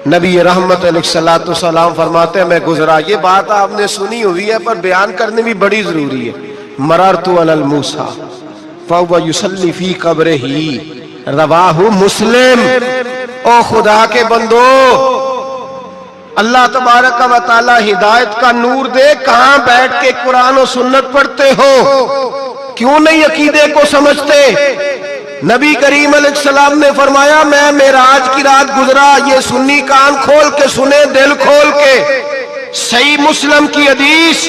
नबी रहमत अलैहिस्सलातु सलाम फरमाते मैं गुजरा। ये बात आपने सुनी हुई है पर बयान करनी भी बड़ी जरूरी है। मररतु अलल मूसा फहुव युसल्ली फी कब्रिही, रवाहु मुस्लिम। ओ खुदा के बंदो, अल्लाह तबारक व तआला हिदायत का नूर दे। कहां बैठ के कुरान और सुन्नत पढ़ते हो? क्यों नहीं अकीदे को समझते? नबी करीम अलैहिस्सलाम ने फरमाया मैं मेराज की रात गुजरा। ये सुन्नी कान खोल के सुने, दिल खोल के। सही मुस्लिम की हदीस।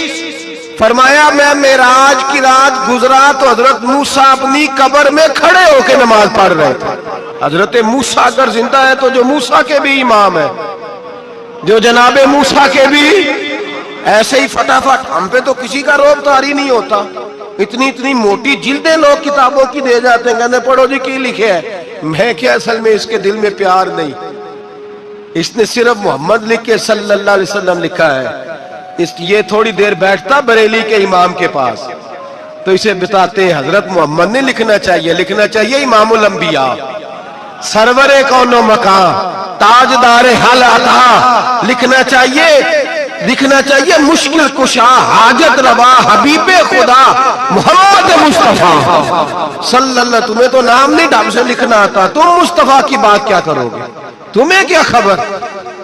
फरमाया मैं मेराज की रात गुजरा तो हजरत मूसा अपनी कब्र में खड़े होकर नमाज पढ़ रहे थे। हजरत मूसा अगर जिंदा है तो जो मूसा के भी इमाम है, जो जनाबे मूसा के भी, ऐसे ही फटाफट। हम पे तो किसी का रोब तारी नहीं होता। इतनी इतनी मोटी जिल्दें लोग किताबों की दे जाते हैं, कहते पढ़ो जी की लिखे है। मैं क्या, असल में इसके दिल में प्यार नहीं। इसने सिर्फ मोहम्मद लिख के सल्लल्लाहु अलैहि वसल्लम लिखा है। ये थोड़ी देर बैठता बरेली के इमाम के पास तो इसे बताते हैं हजरत मोहम्मद ने लिखना चाहिए, लिखना चाहिए इमामुल अंबिया, सरवरे कौनो मकान, ताजदारे हल अता। लिखना चाहिए मुश्किल कुशा, हाजत रवा, हबीबे खुदा, मोहम्मद मुस्तफा सल्लल्लाहु, तुम्हें तो नाम नहीं ढंग से लिखना आता, तुम मुस्तफा की बात क्या करोगे, तुम्हें क्या खबर।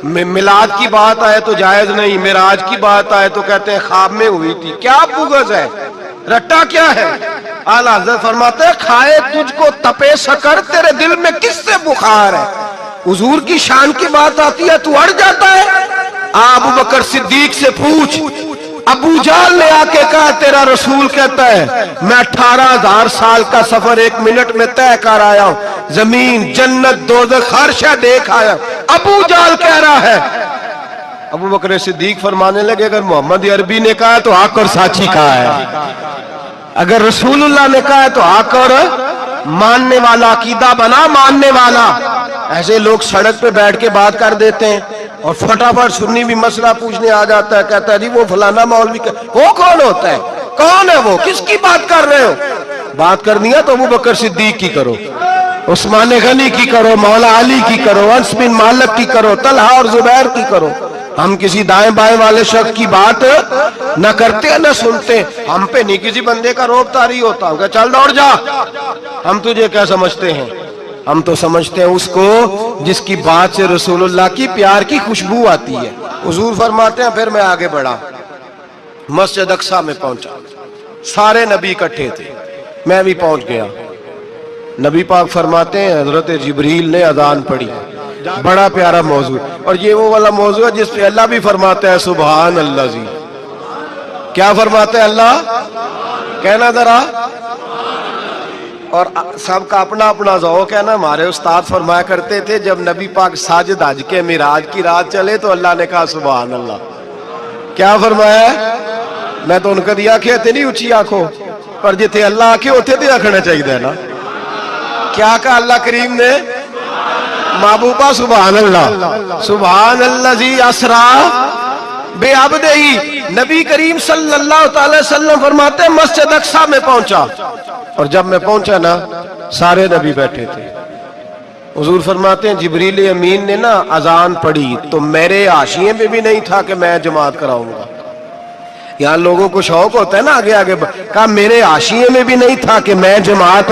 मिलाद की बात आए तो जायज नहीं, मिराज की बात आए तो कहते हैं ख्वाब में हुई थी। क्या बुगज है, रट्टा क्या है। आला हज़रत फरमाते हैं खाए तुझको तपे शकर, तेरे दिल में किससे बुखार है। हुजूर की शान की बात आती है तू अड़ जाता है। अबू बकर सिद्दीक से पूछ, अबू जाल ने आके कहा तेरा रसूल कहता है मैं 18,000 साल का सफर 1 मिनट में तय कर आया हूं, जमीन जन्नत दोज़ख हर शय देख आया। अबू जाल कह रहा है। अबू बकर सिद्दीक फरमाने लगे अगर मोहम्मद अरबी ने कहा है तो हक और साची कहा है, अगर रसूलुल्लाह ने कहा है तो हक और मानने वाला, अकीदा बना मानने वाला। ऐसे लोग सड़क पे बैठ के बात कर देते हैं और फटाफट सुन्नी भी मसला पूछने आ जाता है, कहता है जी वो फलाना मौलवी वो कौन होता है, कौन है वो, किसकी बात कर रहे हो। बात करनी है तो अबू बकर सिद्दीक की करो, उस्मान गनी की करो, मौला अली की करो, अनस बिन मालिक की करो, तलहा और जुबैर की करो। हम किसी दाएं बाएं वाले शख्स की बात न करते न सुनते। हम पे नहीं किसी बंदे का रोब तारी होता, हम चल दौड़ जा, हम तुझे क्या समझते हैं। हम तो समझते हैं उसको जिसकी बात से रसूलुल्लाह की प्यार की खुशबू आती है। हुजूर फरमाते हैं फिर मैं आगे बढ़ा, मस्जिद अक्सा में पहुंचा, सारे नबी इकट्ठे थे, मैं भी पहुंच गया। नबी पाक फरमाते हैं हजरत जिब्रील ने अजान पढ़ी, बड़ा प्यारा मौजू, और ये वो वाला मौजू है जिसपे अल्लाह भी फरमाता है सुभान अल्लाह जी। क्या फरमाते हैं अल्लाह, कहना जरा, और सबका अपना अपना ज़ौक़ है ना। हमारे उस्ताद फरमाया करते थे जब नबी पाक साजिद हज के मिराज की रात चले तो अल्लाह ने कहा सुभान अल्लाह। क्या फरमाया, मैं तो उनका दिया आखे इतनी ऊंची आंखों पर जिथे अल्लाह आखे उथे तो आखना चाहिए ना। क्या कहा अल्लाह करीम ने, महबूबा सुभान अल्लाह, सुभान अल्लाह जी असरा बेअब्दिही। नबी करीम सल्लल्लाहु अलैहि वसल्लम फरमाते हैं मस्जिद अक्सा में पहुंचा, और जब मैं पहुंचा ना सारे नबी बैठे थे। हुजूर फरमाते हैं जिब्रील अमीन ने ना अजान पढ़ी तो मेरे हाशिए में भी नहीं था कि मैं जमात कराऊंगा। यहाँ लोगों को शौक होता है ना आगे आगे, कहा मेरे हाशिए में भी नहीं था कि मैं जमात,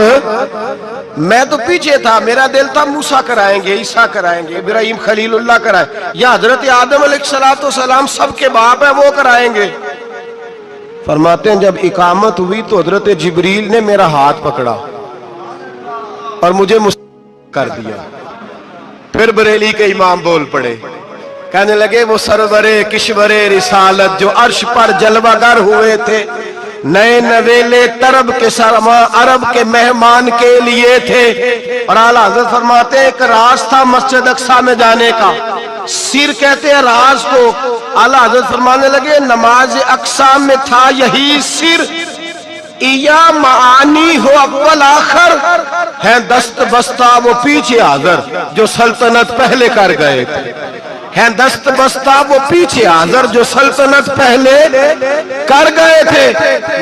मैं तो पीछे था, मेरा दिल था मूसा कराएंगे, ईसा कराएंगे, इब्राहिम खलीलुल्लाह कराए, या हजरत आदम अलैहिस्सलाम सबके बाप है वो कराएंगे। फरमाते हैं जब इकामत हुई तो हजरत जिब्रील ने मेरा हाथ पकड़ा और मुझे कर दिया। फिर बरेली के इमाम बोल पड़े, कहने लगे वो सरवरे किश्वरे रिसालत जो अर्श पर जलवागर हुए थे, नए नवेले तरब के सरमा अरब के मेहमान के लिए थे। और आला हज़रत फरमाते हैं एक राज था मस्जिद अक्सा में जाने का, सिर कहते हैं राज को। आला हज़रत फरमाने लगे नमाज अक्सा में था यही सिर, इया मानी हो अव्वल आखिर है दस्त बस्ता वो पीछे हाजिर जो सल्तनत पहले कर गए थे, है दस्त बस्ता वो पीछे हाजिर जो सल्तनत पहले कर गए थे।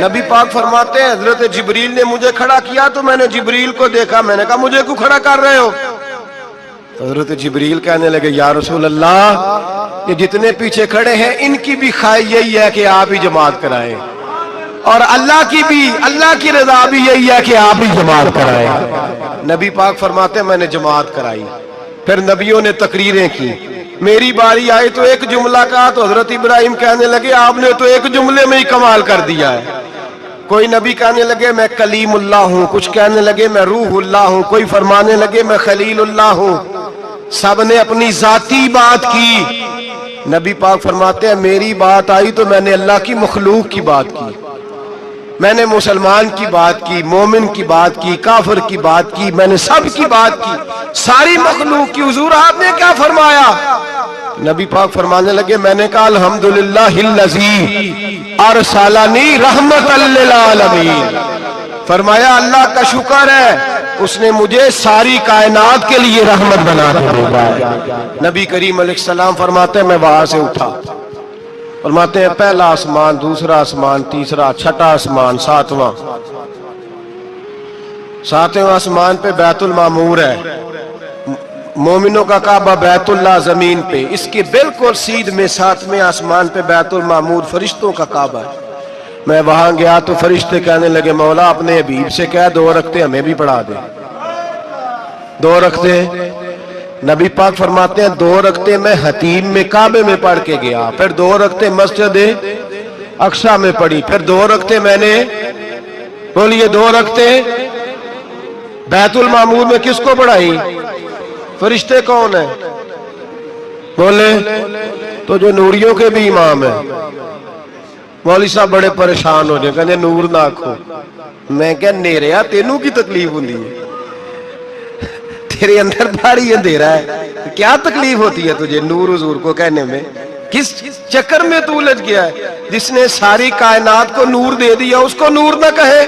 नबी पाक फरमाते हैं हजरत जिब्रील ने मुझे खड़ा किया तो मैंने जिब्रील को देखा, मैंने कहा मुझे क्यों खड़ा कर रहे हो। तो हजरत जिब्रील कहने लगे या रसूल अल्लाह ये जितने पीछे खड़े हैं इनकी भी ख्वाहिश यही है कि आप ही जमात कराएं, और अल्लाह की भी, अल्लाह की रजा भी यही है कि आप ही जमात कराएं। नबी पाक फरमाते हैं मैंने जमात कराई, फिर नबियों ने तकरीरें की, मेरी बारी आई तो एक जुमला कहा तो हजरत इब्राहिम कहने लगे आपने तो एक जुमले में ही कमाल कर दिया है। कोई नबी कहने लगे मैं कलीमुल्लाह हूं, कुछ कहने लगे मैं रूहुल्लाह हूं, कोई फरमाने लगे मैं खलीलुल्लाह हूं। सब ने अपनी जाती बात की। नबी पाक फरमाते हैं मेरी बात आई तो मैंने अल्लाह की मखलूक की बात की, मैंने मुसलमान की बात की, मोमिन की बात की, काफिर की बात की, मैंने सब की बात की, सारी मखलूक की। हुजूर आपने क्या फरमाया। नबी पाक फरमाने लगे मैंने कहा अल्हम्दुलिल्लाहिल्लज़ी अरसलनी रहमतल लिल आलमीन। फरमाया अल्लाह का शुक्र है उसने मुझे सारी कायनात के लिए रहमत बना दिया। नबी करीम अलैहिस्सलाम फरमाते हैं मैं वहां से उठा, फरमाते हैं पहला आसमान, दूसरा आसमान, तीसरा, छठा आसमान, सातवें आसमान पे बैतुल मामूर है, मोमिनों का काबा बैतुल्लाह जमीन पे, इसके बिल्कुल सीध में सातवें आसमान पे बैतुल मामूर फरिश्तों का काबा है। मैं वहां गया तो फरिश्ते कहने लगे मौला अपने हबीब से कह 2 रखते हमें भी पढ़ा दे। 2 रखते नबी पाक फरमाते हैं 2 रखते मैं हतीम में काबे में पढ़ के गया, फिर 2 रखते मस्जिद अक्सा में पढ़ी, फिर 2 रखते मैंने बोलिए 2 रखते बैतुल मामूर में किसको पढ़ाई? फरिश्ते कौन है बोले? तो जो नूरियों के भी इमाम है। मौली साहब बड़े परेशान हो गए, कहते नूर ना आखो। मैं क्या नेरिया तेनू की तकलीफ होती है? तेरे अंदर भारी अंधेरा है, क्या तकलीफ होती है तुझे नूर हुजूर को कहने में? किस चक्कर में तू उलझ गया है? जिसने सारी कायनात को नूर दे दिया उसको नूर ना कहे?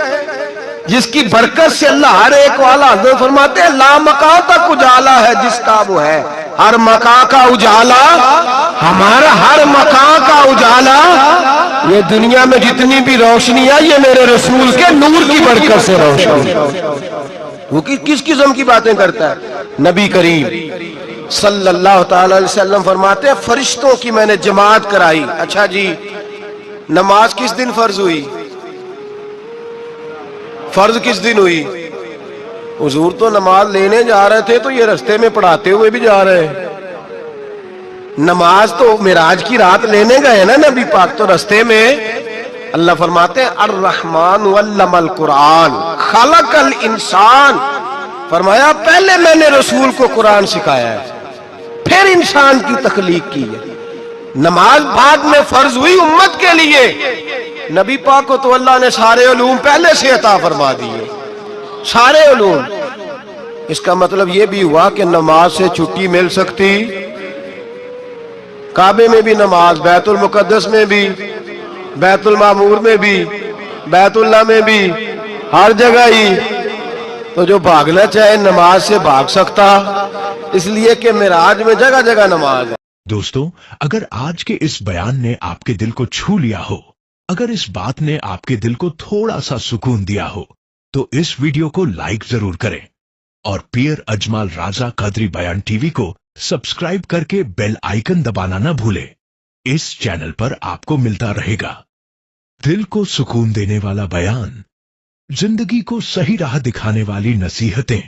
जिसकी बरकत से अल्लाह हर एक वाला हजरत फरमाते हैं ला मका तक उजाला है जिसका वो है, हर मका का उजाला हमारा, हर मका का उजाला। ये दुनिया में जितनी भी रोशनी है ये मेरे रसूल के नूर की बरकत से रोशनी। वो किस किस्म की बातें करता है? नबी करीम सल्लल्लाहु ताला अलैहि वसल्लम फरमाते हैं फरिश्तों की मैंने जमात कराई। अच्छा जी, नमाज किस दिन फर्ज हुई? फर्ज किस दिन हुई? हुजूर तो नमाज लेने जा रहे थे तो ये रास्ते में पढ़ाते हुए भी जा रहे हैं। नमाज तो मिराज की रात लेने गए ना नबी पाक, तो रास्ते में अल्लाह फरमाते हैं अर्रहमान अल्लमल कुरान खलकल इंसान। फरमाया पहले मैंने रसूल को कुरान सिखाया है, फिर इंसान की तख्लीक की है। नमाज बाद में फर्ज हुई उम्मत के लिए। नबी पाक को तो अल्लाह ने सारे उलूम पहले से अता फरमा दिए, सारे उलूम। इसका मतलब यह भी हुआ कि नमाज से छुट्टी मिल सकती, काबे में भी नमाज, बैतुल मुकद्दस में भी, बैतुल मामूर में भी, बैतुल्लाह में भी, हर जगह ही। तो जो भागना चाहे नमाज से भाग सकता, इसलिए कि मिराज में जगह जगह नमाज है। दोस्तों, अगर आज के इस बयान ने आपके दिल को छू लिया हो, अगर इस बात ने आपके दिल को थोड़ा सा सुकून दिया हो, तो इस वीडियो को लाइक जरूर करें और पीर अजमाल राजा कदरी बयान टीवी को सब्सक्राइब करके बेल आइकन दबाना ना भूलें। इस चैनल पर आपको मिलता रहेगा दिल को सुकून देने वाला बयान, जिंदगी को सही राह दिखाने वाली नसीहतें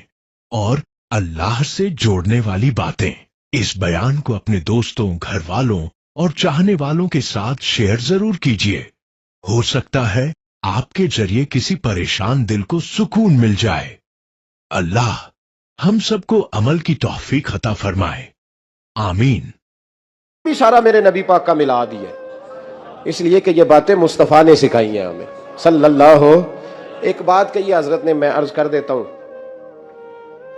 और अल्लाह से जोड़ने वाली बातें। इस बयान को अपने दोस्तों, घर वालों और चाहने वालों के साथ शेयर जरूर कीजिए। हो सकता है आपके जरिए किसी परेशान दिल को सुकून मिल जाए। अल्लाह हम सबको अमल की तौफीक अता फरमाए, आमीन। भी सारा मेरे नबी पाक का मिलाद ही है, इसलिए कि ये बातें मुस्तफ़ा ने सिखाई हैं हमें सल्लल्लाहु। एक बात कही हजरत ने, मैं अर्ज कर देता हूं।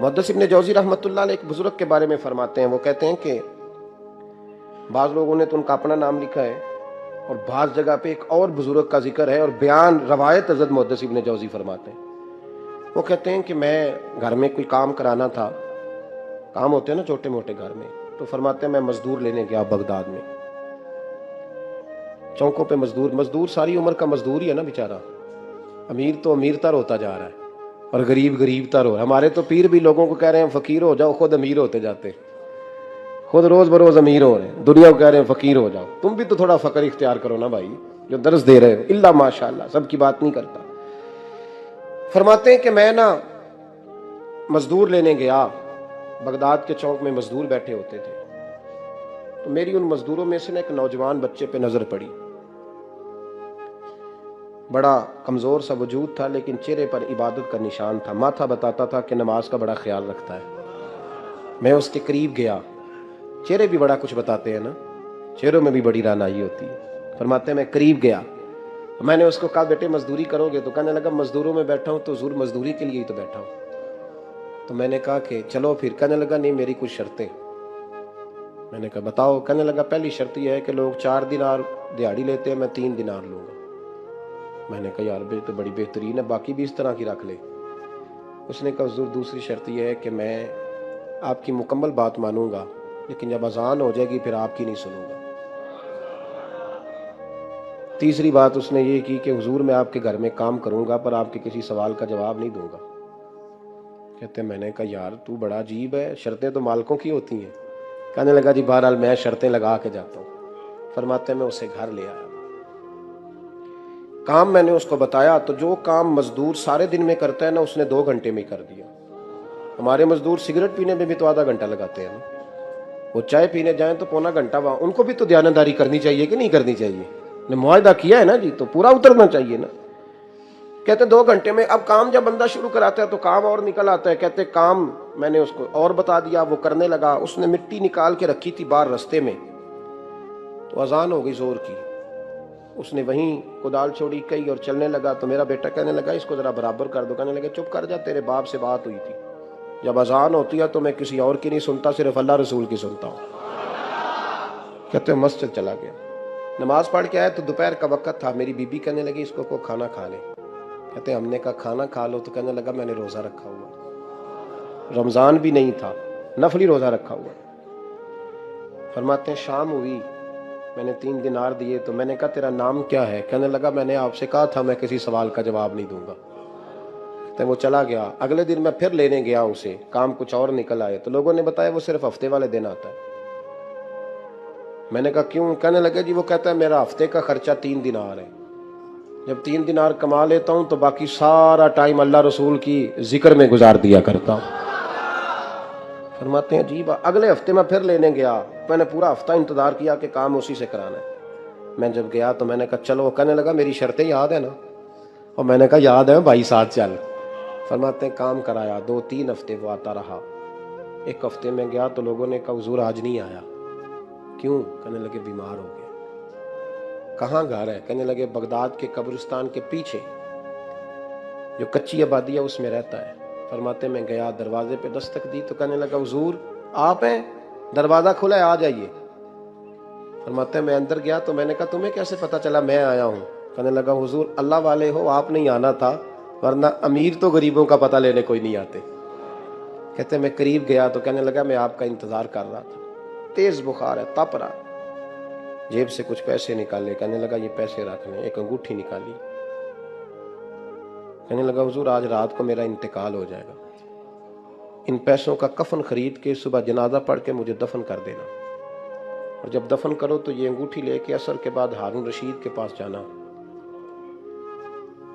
मुहद्दिस इब्न जौज़ी रहमतुल्लाह अलैह एक बुजुर्ग के बारे में फरमाते हैं, वो कहते हैं कि बाज़ लोगों ने तो उनका अपना नाम लिखा है और बाज़ जगह पे एक और बुजुर्ग का जिक्र है और बयान रवायत हज़रत मुहद्दिस इब्न जौज़ी फरमाते हैं। वो कहते हैं कि मैं घर में कोई काम कराना था, काम होते हैं ना छोटे मोटे घर में, तो फरमाते हैं मैं मजदूर लेने गया बगदाद में। चौकों पे मजदूर सारी उम्र का मजदूर ही है ना बेचारा। अमीर तो अमीर तर होता जा रहा है और गरीब गरीब तर हो रहा है। हमारे तो पीर भी लोगों को कह रहे हैं फकीर हो जाओ, खुद अमीर होते जाते, खुद रोज बरोज अमीर हो रहे हैं। दुनिया को कह रहे हैं फकीर हो जाओ, तुम भी तो थोड़ा फकर इख्तियार करो ना भाई, जो दर्स दे रहे हो। इल्ला माशाअल्लाह, सबकी बात नहीं करता। फरमाते हैं कि मैं ना मजदूर लेने गया, बगदाद के चौक में मजदूर बैठे होते थे, तो मेरी उन मजदूरों में से ना एक नौजवान बच्चे पे नजर पड़ी। बड़ा कमजोर सा वजूद था लेकिन चेहरे पर इबादत का निशान था, माथा बताता था कि नमाज का बड़ा ख्याल रखता है। मैं उसके करीब गया, चेहरे भी बड़ा कुछ बताते हैं ना, चेहरों में भी बड़ी रानाई होती है। फरमाते हैं मैं करीब गया, मैंने उसको कहा बेटे मजदूरी करोगे? तो कहने लगा मजदूरों में बैठा हूं तो हुजूर मजदूरी के लिए ही तो बैठा हूं। तो मैंने कहा कि चलो फिर। कहने लगा नहीं मेरी कुछ शर्तें। मैंने कहा बताओ? कहने लगा पहली शर्त यह है कि लोग 4 दिनार दिहाड़ी लेते हैं, मैं 3 दिनार लूंगा। मैंने कहा यार तो बड़ी बेहतरीन है, बाकी भी इस तरह की रख ले। उसने कहा हुजूर दूसरी शर्त यह है कि मैं आपकी मुकम्मल बात मानूंगा लेकिन जब अजान हो जाएगी फिर आपकी नहीं सुनूंगा। तीसरी बात उसने ये की कि हुजूर मैं आपके घर में काम करूंगा पर आपके किसी सवाल का जवाब नहीं दूंगा। कहते मैंने कहा यार तू बड़ा अजीब है, शर्तें तो मालिकों की होती हैं। कहने लगा जी बहरहाल मैं शर्तें लगा के जाता हूँ। फरमाते मैं उसे घर ले आया। काम मैंने उसको बताया तो जो काम मजदूर सारे दिन में करता है ना, उसने 2 घंटे में कर दिया। हमारे मजदूर सिगरेट पीने में भी तो आधा घंटा लगाते हैं ना, वो चाय पीने जाएं तो पौना घंटा, वहां उनको भी तो ध्यानदारी करनी चाहिए कि नहीं करनी चाहिए? ने मुआहदा किया है ना जी, तो पूरा उतरना चाहिए ना। कहते 2 घंटे में। अब काम जब बंदा शुरू कराता है तो काम और निकल आता है। कहते काम मैंने उसको और बता दिया, वो करने लगा। उसने मिट्टी निकाल के रखी थी बाहर रास्ते में, तो अजान हो गई जोर की। उसने वहीं कुदाल छोड़ी कई और चलने लगा। तो मेरा बेटा कहने लगा इसको जरा बराबर कर दो। कहने लगे चुप कर जा, तेरे बाप से बात हुई थी, जब अजान होती है तो मैं किसी और की नहीं सुनता, सिर्फ अल्लाह रसूल की सुनता हूँ। कहते मस्जिद चला गया, नमाज पढ़ के आया तो दोपहर का वक्त था। मेरी बीबी कहने लगी इसको को खाना खा ले। कहते हमने कहा खाना खा लो, तो कहने लगा मैंने रोजा रखा हुआ, रमजान भी नहीं था, नफली रोजा रखा हुआ। फरमाते हैं शाम हुई, मैंने 3 दिनार दिए तो मैंने कहा तेरा नाम क्या है? कहने लगा मैंने आपसे कहा था मैं किसी सवाल का जवाब नहीं दूंगा। तो वो चला गया। अगले दिन मैं फिर लेने गया उसे, काम कुछ और निकल आए तो लोगों ने बताया वो सिर्फ हफ्ते वाले दिन आता है। मैंने कहा क्यों? कहने लगे जी वो कहता है मेरा हफ्ते का खर्चा 3 दिनार है, जब 3 दिनार कमा लेता हूं तो बाकी सारा टाइम अल्लाह रसूल की जिक्र में गुजार दिया करता हूं। फरमाते हैं अजीब। अगले हफ्ते मैं फिर लेने गया, मैंने पूरा हफ्ता इंतजार किया कि काम उसी से कराना है। मैं जब गया तो मैंने कहा चलो, कहने लगा मेरी शर्तें याद है ना? और मैंने कहा याद है भाई, साथ चल। फरमाते हैं काम कराया, 2-3 हफ्ते वो आता रहा। एक हफ्ते में गया तो लोगों ने कहा हुजूर आज नहीं आया। क्यों? कहने लगे बीमार हो गया। कहाँ घर है? कहने लगे बगदाद के कब्रिस्तान के पीछे जो कच्ची आबादी है उसमें रहता है। फरमाते मैं गया, दरवाजे पे दस्तक दी तो कहने लगा हुजूर आप हैं? दरवाजा खुला है, आ जाइए। फरमाते मैं अंदर गया तो मैंने कहा तुम्हें कैसे पता चला मैं आया हूँ? कहने लगा हुजूर अल्लाह वाले हो, आप नहीं आना था, वरना अमीर तो गरीबों का पता लेने कोई नहीं आते। कहते मैं करीब गया तो कहने लगा मैं आपका इंतजार कर रहा था, तेज बुखार है, तप रहा। जेब से कुछ पैसे निकाले, कहने लगा ये पैसे रखने। एक अंगूठी निकाली, कहने लगा हुजूर आज रात को मेरा इंतकाल हो जाएगा, इन पैसों का कफन खरीद के सुबह जनाजा पढ़ के मुझे दफन कर देना, और जब दफन करो तो ये अंगूठी लेके असर के बाद हारून रशीद के पास जाना।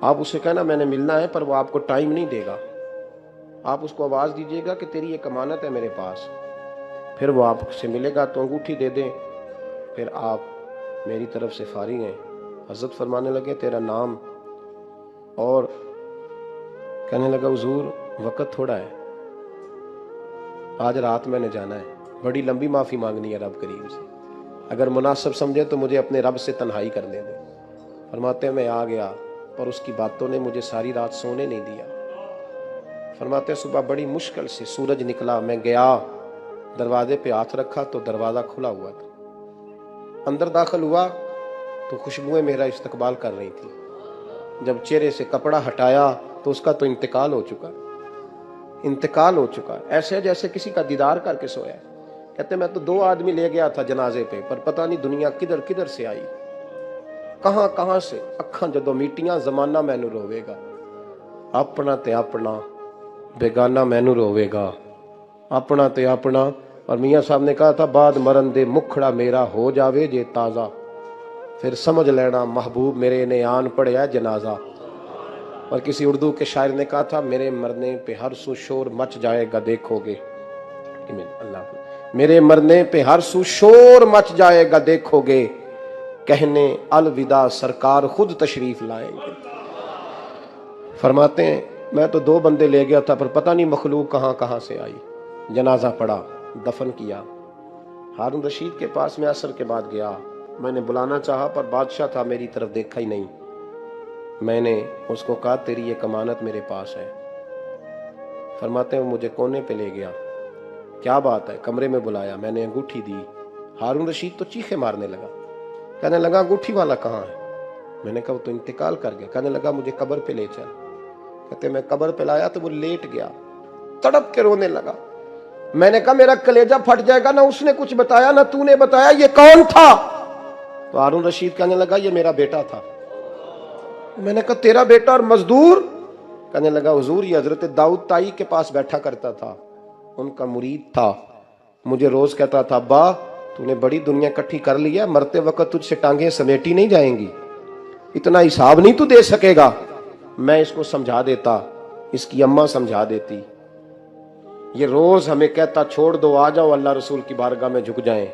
आप उसे कहना मैंने मिलना है, पर वो आपको टाइम नहीं देगा। आप उसको आवाज दीजिएगा कि तेरी एक अमानत है मेरे पास, फिर वो आपसे मिलेगा तो अंगूठी दे दें, फिर आप मेरी तरफ से फारिग हैं। हजरत फरमाने लगे तेरा नाम? और कहने लगा हुजूर वक्त थोड़ा है, आज रात मैंने जाना है, बड़ी लंबी माफी मांगनी है रब करीम से, अगर मुनासिब समझे तो मुझे अपने रब से तन्हाई करने दे। फरमाते मैं आ गया, पर उसकी बातों ने मुझे सारी रात सोने नहीं दिया। फरमाते सुबह बड़ी मुश्किल से सूरज निकला, मैं गया दरवाजे पे हाथ रखा तो दरवाजा खुला हुआ था। अंदर दाखिल हुआ तो खुशबुएं मेरा इस्तकबाल कर रही थी। जब चेहरे से कपड़ा हटाया तो उसका तो इंतकाल हो चुका, इंतकाल हो चुका, ऐसे जैसे किसी का दीदार करके सोया। कहते मैं तो 2 आदमी ले गया था जनाजे पे, पर पता नहीं दुनिया किधर किधर से आई, कहां कहां से। अखां जदों मीटियां जमाना मैनू रोवेगा, अपना ते अपना बेगाना मैनू रोवेगा, अपना ते अपना। और मियाँ साहब ने कहा था बाद मरन दे मुखड़ा मेरा हो जावे जे ताज़ा, फिर समझ लेना महबूब मेरे ने आन पड़िया जनाजा। और किसी उर्दू के शायर ने कहा था मेरे मरने पे हर सू शोर मच जाएगा देखोगे, अल्लाह मेरे मरने पे हर सू शोर मच जाएगा देखोगे, कहने अलविदा सरकार खुद तशरीफ लाएंगे। फरमाते हैं मैं तो 2 बंदे ले गया था, पर पता नहीं मखलूक कहां कहां से आई। जनाजा पड़ा, दफन किया। हारून रशीद के पास मैं असर के बाद गया, मैंने बुलाना चाहा पर बादशाह था, मेरी तरफ देखा ही नहीं। मैंने उसको कहा तेरी एक अमानत मेरे पास है। फरमाते हैं मुझे कोने पे ले गया, क्या बात है? कमरे में बुलाया, मैंने अंगूठी दी। हारून रशीद तो चीखे मारने लगा, कहने लगा अंगूठी वाला कहाँ है? मैंने कहा वो तो इंतकाल कर गया। कहने लगा मुझे कब्र पे ले चल। कहते मैं कब्र पे लाया तो वो लेट गया, तड़प के रोने लगा। मैंने कहा मेरा कलेजा फट जाएगा, ना उसने कुछ बताया ना तूने बताया, ये कौन था? तो हारून रशीद कहने लगा ये मेरा बेटा था। मैंने कहा तेरा बेटा और मजदूर? कहने लगा हुजूर ये हजरत दाऊद ताई के पास बैठा करता था, उनका मुरीद था, मुझे रोज कहता था अब्बा तूने बड़ी दुनिया इकट्ठी कर ली है, मरते वक्त तुझसे टांगे समेटी नहीं जाएंगी। इतना हिसाब नहीं तू दे सकेगा। मैं इसको समझा देता, इसकी अम्मा समझा देती। ये रोज हमें कहता छोड़ दो, आ जाओ अल्लाह रसूल की बारगाह में झुक जाएं।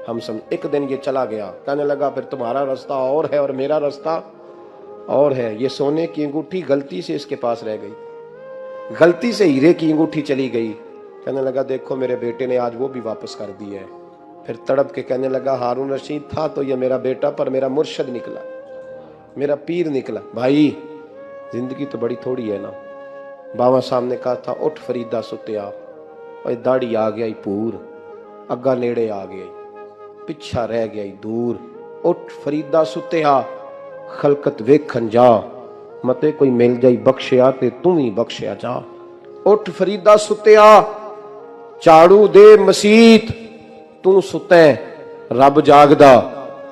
हम एक दिन ये चला गया, कहने लगा फिर तुम्हारा रास्ता और है और मेरा रास्ता और है। ये सोने की अंगूठी गलती से इसके पास रह गई, गलती से हीरे की अंगूठी चली गई। कहने लगा देखो मेरे बेटे ने आज वो भी वापस कर दी है। फिर तड़प के कहने लगा हारून रशीद था तो ये मेरा बेटा, पर मेरा मुर्शद निकला, मेरा पीर निकला। भाई जिंदगी तो बड़ी थोड़ी है ना। बाबा साहब ने कहा था उठ फरीदा सुत्या, और दाढ़ी आ गया पूर, अग्गा नेड़े आ गया, पिछा रह गया दूर। उठ फरीदा सुत्या, खलकत वेखन जा, मते कोई मिल जाई बख्शिया ते तू ही बख्शिया जा। उठ फरीदा सुत्या, झाड़ू दे मसीत, तू सुते रब जागदा,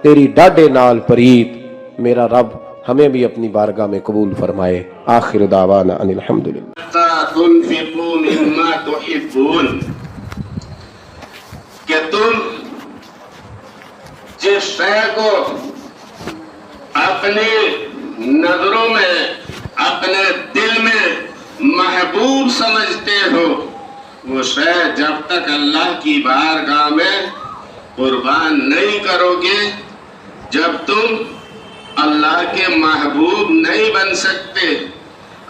तेरी डाडे नाल परीत। मेरा रब हमें भी अपनी बारगाह में कबूल फरमाए। आखिर दावाना अनिल हम्दुलिल्लाह। तुनफिकू मिम्मा तुहिब्बून, कि तुम जिस शय को अपनी नजरों में, अपने दिल में महबूब समझते हो, वो शय जब तक अल्लाह की बारगाह में कुर्बान नहीं करोगे, जब तुम अल्लाह के महबूब नहीं बन सकते,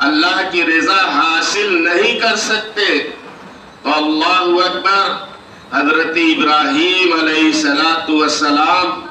अल्लाह की रजा हासिल नहीं कर सकते, तो अल्लाहु अकबर। हजरत इब्राहीम अलैहिस्सलातु वस्सलाम